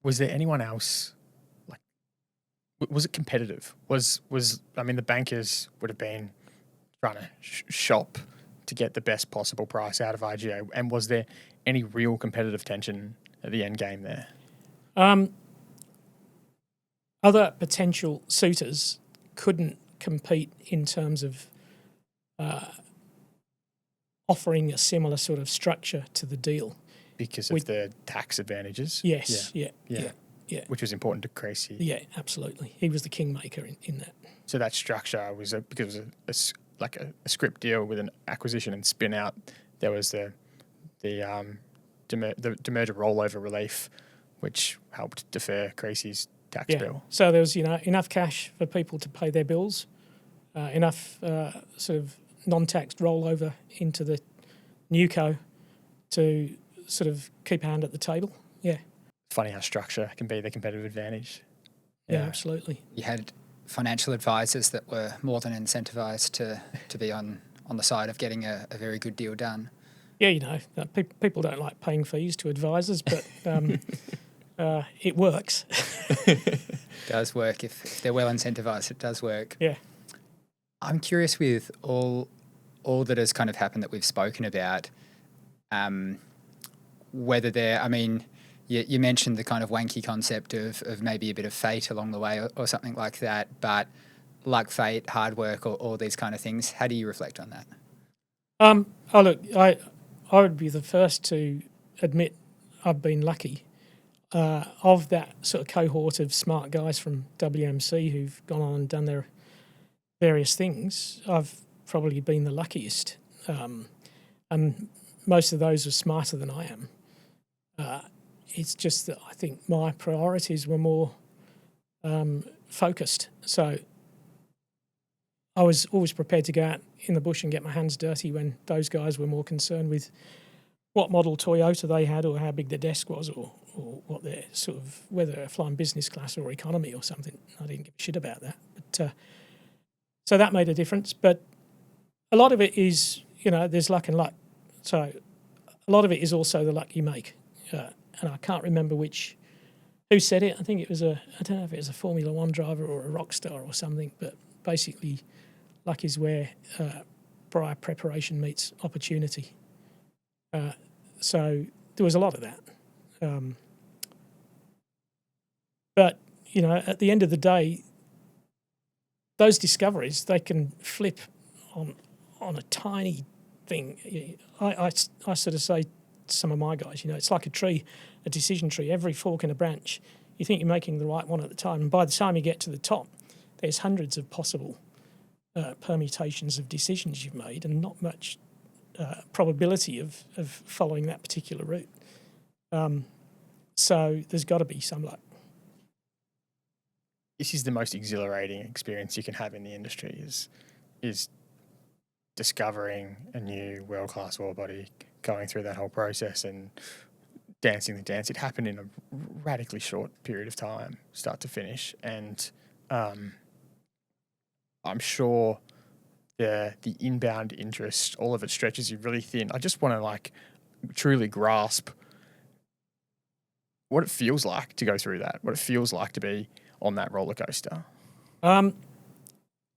Was there anyone else, like, was it competitive? The bankers would have been trying to shop to get the best possible price out of IGO, and was there any real competitive tension at the end game there? Other potential suitors couldn't compete in terms of offering a similar sort of structure to the deal. Because of the tax advantages? Yes, yeah. Which was important to Creasy. Yeah, absolutely. He was the kingmaker in that. So that structure was because it was a scrip deal with an acquisition and spin out. There was the demerger rollover relief, which helped defer Creasy's tax bill. So there was enough cash for people to pay their bills, enough sort of non-taxed rollover into the new co to sort of keep a hand at the table. Yeah. Funny how structure can be the competitive advantage. Yeah, absolutely. You had financial advisors that were more than incentivised to be on the side of getting a very good deal done. Yeah, people don't like paying fees to advisors, but it works. It does work. If they're well incentivised, it does work. Yeah. I'm curious with all that has kind of happened that we've spoken about, whether you mentioned the kind of wanky concept of maybe a bit of fate along the way or something like that, but luck, fate, hard work, or all these kind of things. How do you reflect on that? Look, I would be the first to admit I've been lucky. Of that sort of cohort of smart guys from WMC who've gone on and done their various things, I've probably been the luckiest. And most of those are smarter than I am. It's just that I think my priorities were more focused. So I was always prepared to go out in the bush and get my hands dirty when those guys were more concerned with what model Toyota they had or how big their desk was or what their sort of, whether they're flying business class or economy or something. I didn't give a shit about that. But so that made a difference. But a lot of it is, there's luck and luck. So a lot of it is also the luck you make. And I can't remember who said it. I think it was I don't know if it was a Formula One driver or a rock star or something, but basically luck is where prior preparation meets opportunity. So there was a lot of that. But, at the end of the day, those discoveries, they can flip on a tiny thing. I sort of say to some of my guys, it's like a tree, a decision tree. Every fork in a branch, you think you're making the right one at the time. And by the time you get to the top, there's hundreds of possible permutations of decisions you've made and not much probability of following that particular route. So there's got to be some luck. This is the most exhilarating experience you can have in the industry is discovering a new world-class ore body, going through that whole process and dancing the dance. It happened in a radically short period of time, start to finish. And I'm sure the inbound interest, all of it stretches you really thin. I just want to truly grasp what it feels like to go through that, what it feels like to be on that roller coaster.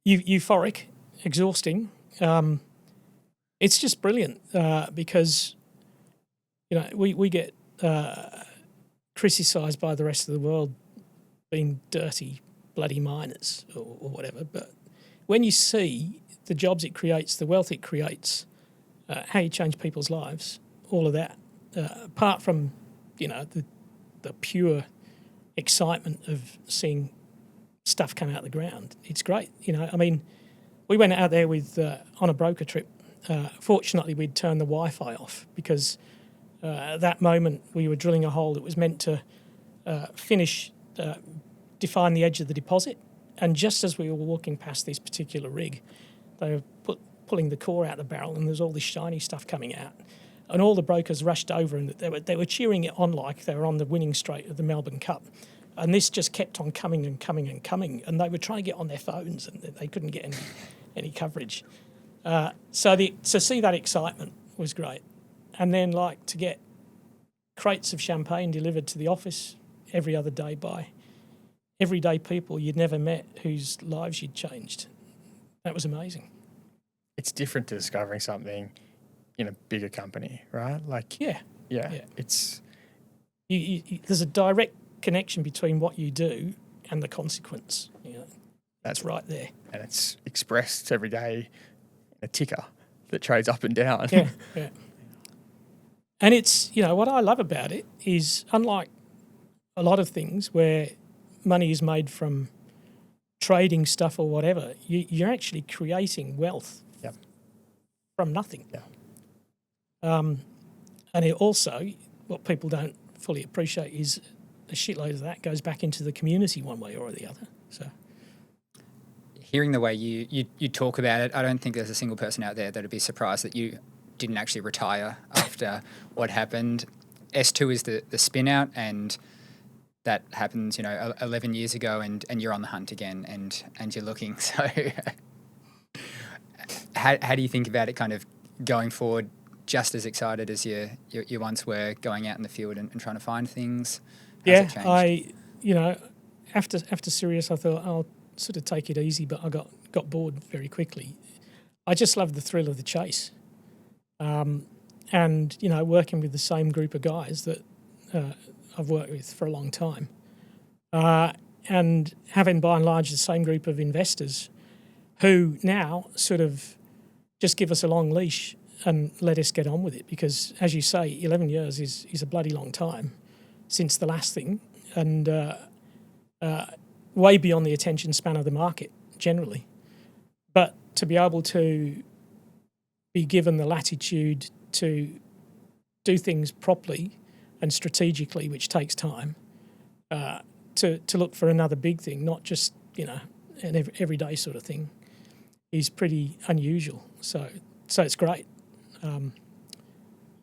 Euphoric, exhausting. It's just brilliant because we get criticised by the rest of the world being dirty, bloody miners or whatever. But when you see the jobs it creates, the wealth it creates, how you change people's lives, all of that, apart from the the pure excitement of seeing stuff come out of the ground. It's great. I mean, we went out there with on a broker trip. Fortunately, we'd turned the Wi-Fi off because at that moment we were drilling a hole that was meant to define the edge of the deposit. And just as we were walking past this particular rig, they were pulling the core out of the barrel, and there's all this shiny stuff coming out. And all the brokers rushed over, and they were cheering it on like they were on the winning straight of the Melbourne Cup. And this just kept on coming and coming and coming, and they were trying to get on their phones, and they couldn't get any coverage. So to see that excitement was great. And then to get crates of champagne delivered to the office every other day by everyday people you'd never met whose lives you'd changed. That was amazing. It's different to discovering something in a bigger company, right? Yeah. It's there's a direct connection between what you do and the consequence. That's right there. And it's expressed every day in a ticker that trades up and down. Yeah. And it's, what I love about it is, unlike a lot of things where money is made from trading stuff or whatever, you're actually creating wealth from nothing. And it also, what people don't fully appreciate is a shitload of that goes back into the community one way or the other. So, hearing the way you talk about it, I don't think there's a single person out there that would be surprised that you didn't actually retire after what happened. S2 is the spin out, and that happens, 11 years ago, and you're on the hunt again, and you're looking. So how do you think about it kind of going forward, just as excited as you once were going out in the field and trying to find things? How's it changed? After Sirius, I thought I'll sort of take it easy, but I got bored very quickly. I just love the thrill of the chase. And, working with the same group of guys that I've worked with for a long time, and having by and large the same group of investors who now sort of just give us a long leash and let us get on with it, because, as you say, 11 years is a bloody long time since the last thing, and way beyond the attention span of the market generally. But to be able to be given the latitude to do things properly and strategically, which takes time, to look for another big thing, not just, an everyday sort of thing, is pretty unusual. So it's great.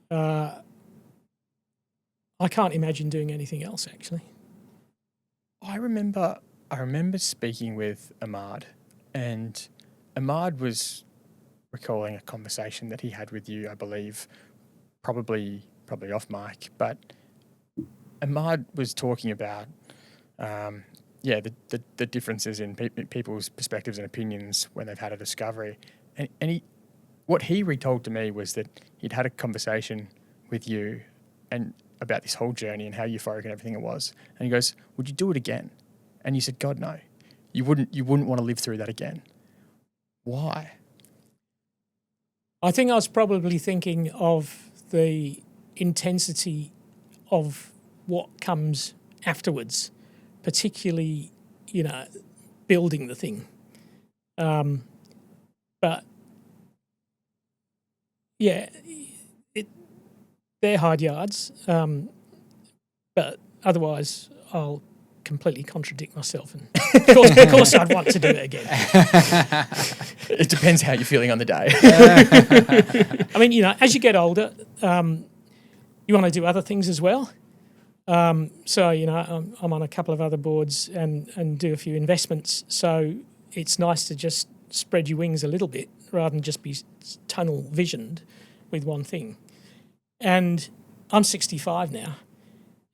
I can't imagine doing anything else, actually. I remember speaking with Ahmad, and Ahmad was recalling a conversation that he had with you, I believe, probably off mic, but Ahmad was talking about the differences in people's perspectives and opinions when they've had a discovery, and what he retold to me was that he'd had a conversation with you and about this whole journey and how euphoric and everything it was, and he goes, "Would you do it again?" And you said, "God, no, you wouldn't want to live through that again." Why? I think I was probably thinking of the intensity of what comes afterwards, particularly, building the thing. But yeah, they're hard yards. But otherwise, I'll completely contradict myself, and of course I'd want to do it again. It depends how you're feeling on the day. I mean, as you get older, you want to do other things as well. So I'm on a couple of other boards and do a few investments. So it's nice to just spread your wings a little bit rather than just be tunnel visioned with one thing. And I'm 65 now,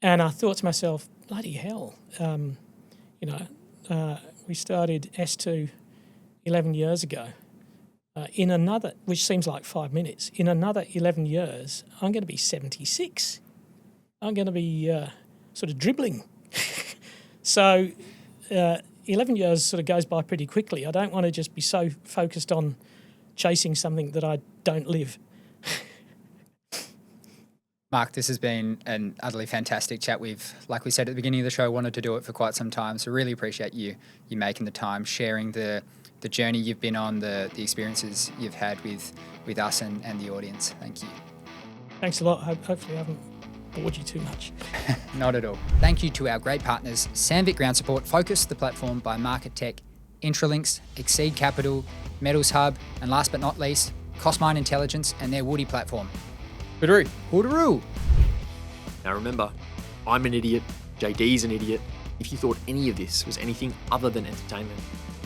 and I thought to myself, bloody hell, we started S2 11 years ago. In another, which seems like 5 minutes, in another 11 years, I'm going to be 76. I'm going to be sort of dribbling. So 11 years sort of goes by pretty quickly. I don't want to just be so focused on chasing something that I don't live. Mark, this has been an utterly fantastic chat. We've, like we said at the beginning of the show, wanted to do it for quite some time. So really appreciate you making the time, sharing the journey you've been on, the experiences you've had with us and the audience. Thank you. Thanks a lot. Hopefully I haven't bored you too much. Not at all. Thank you to our great partners, Sandvik Ground Support, Focus, the platform by Market Tech, Intralinks, Exceed Capital, Metals Hub, and last but not least, Cosmine Intelligence and their Woody platform. Hooroo. Hooroo! Now remember, I'm an idiot, JD's an idiot. If you thought any of this was anything other than entertainment,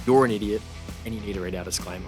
you're an idiot and you need to read our disclaimer.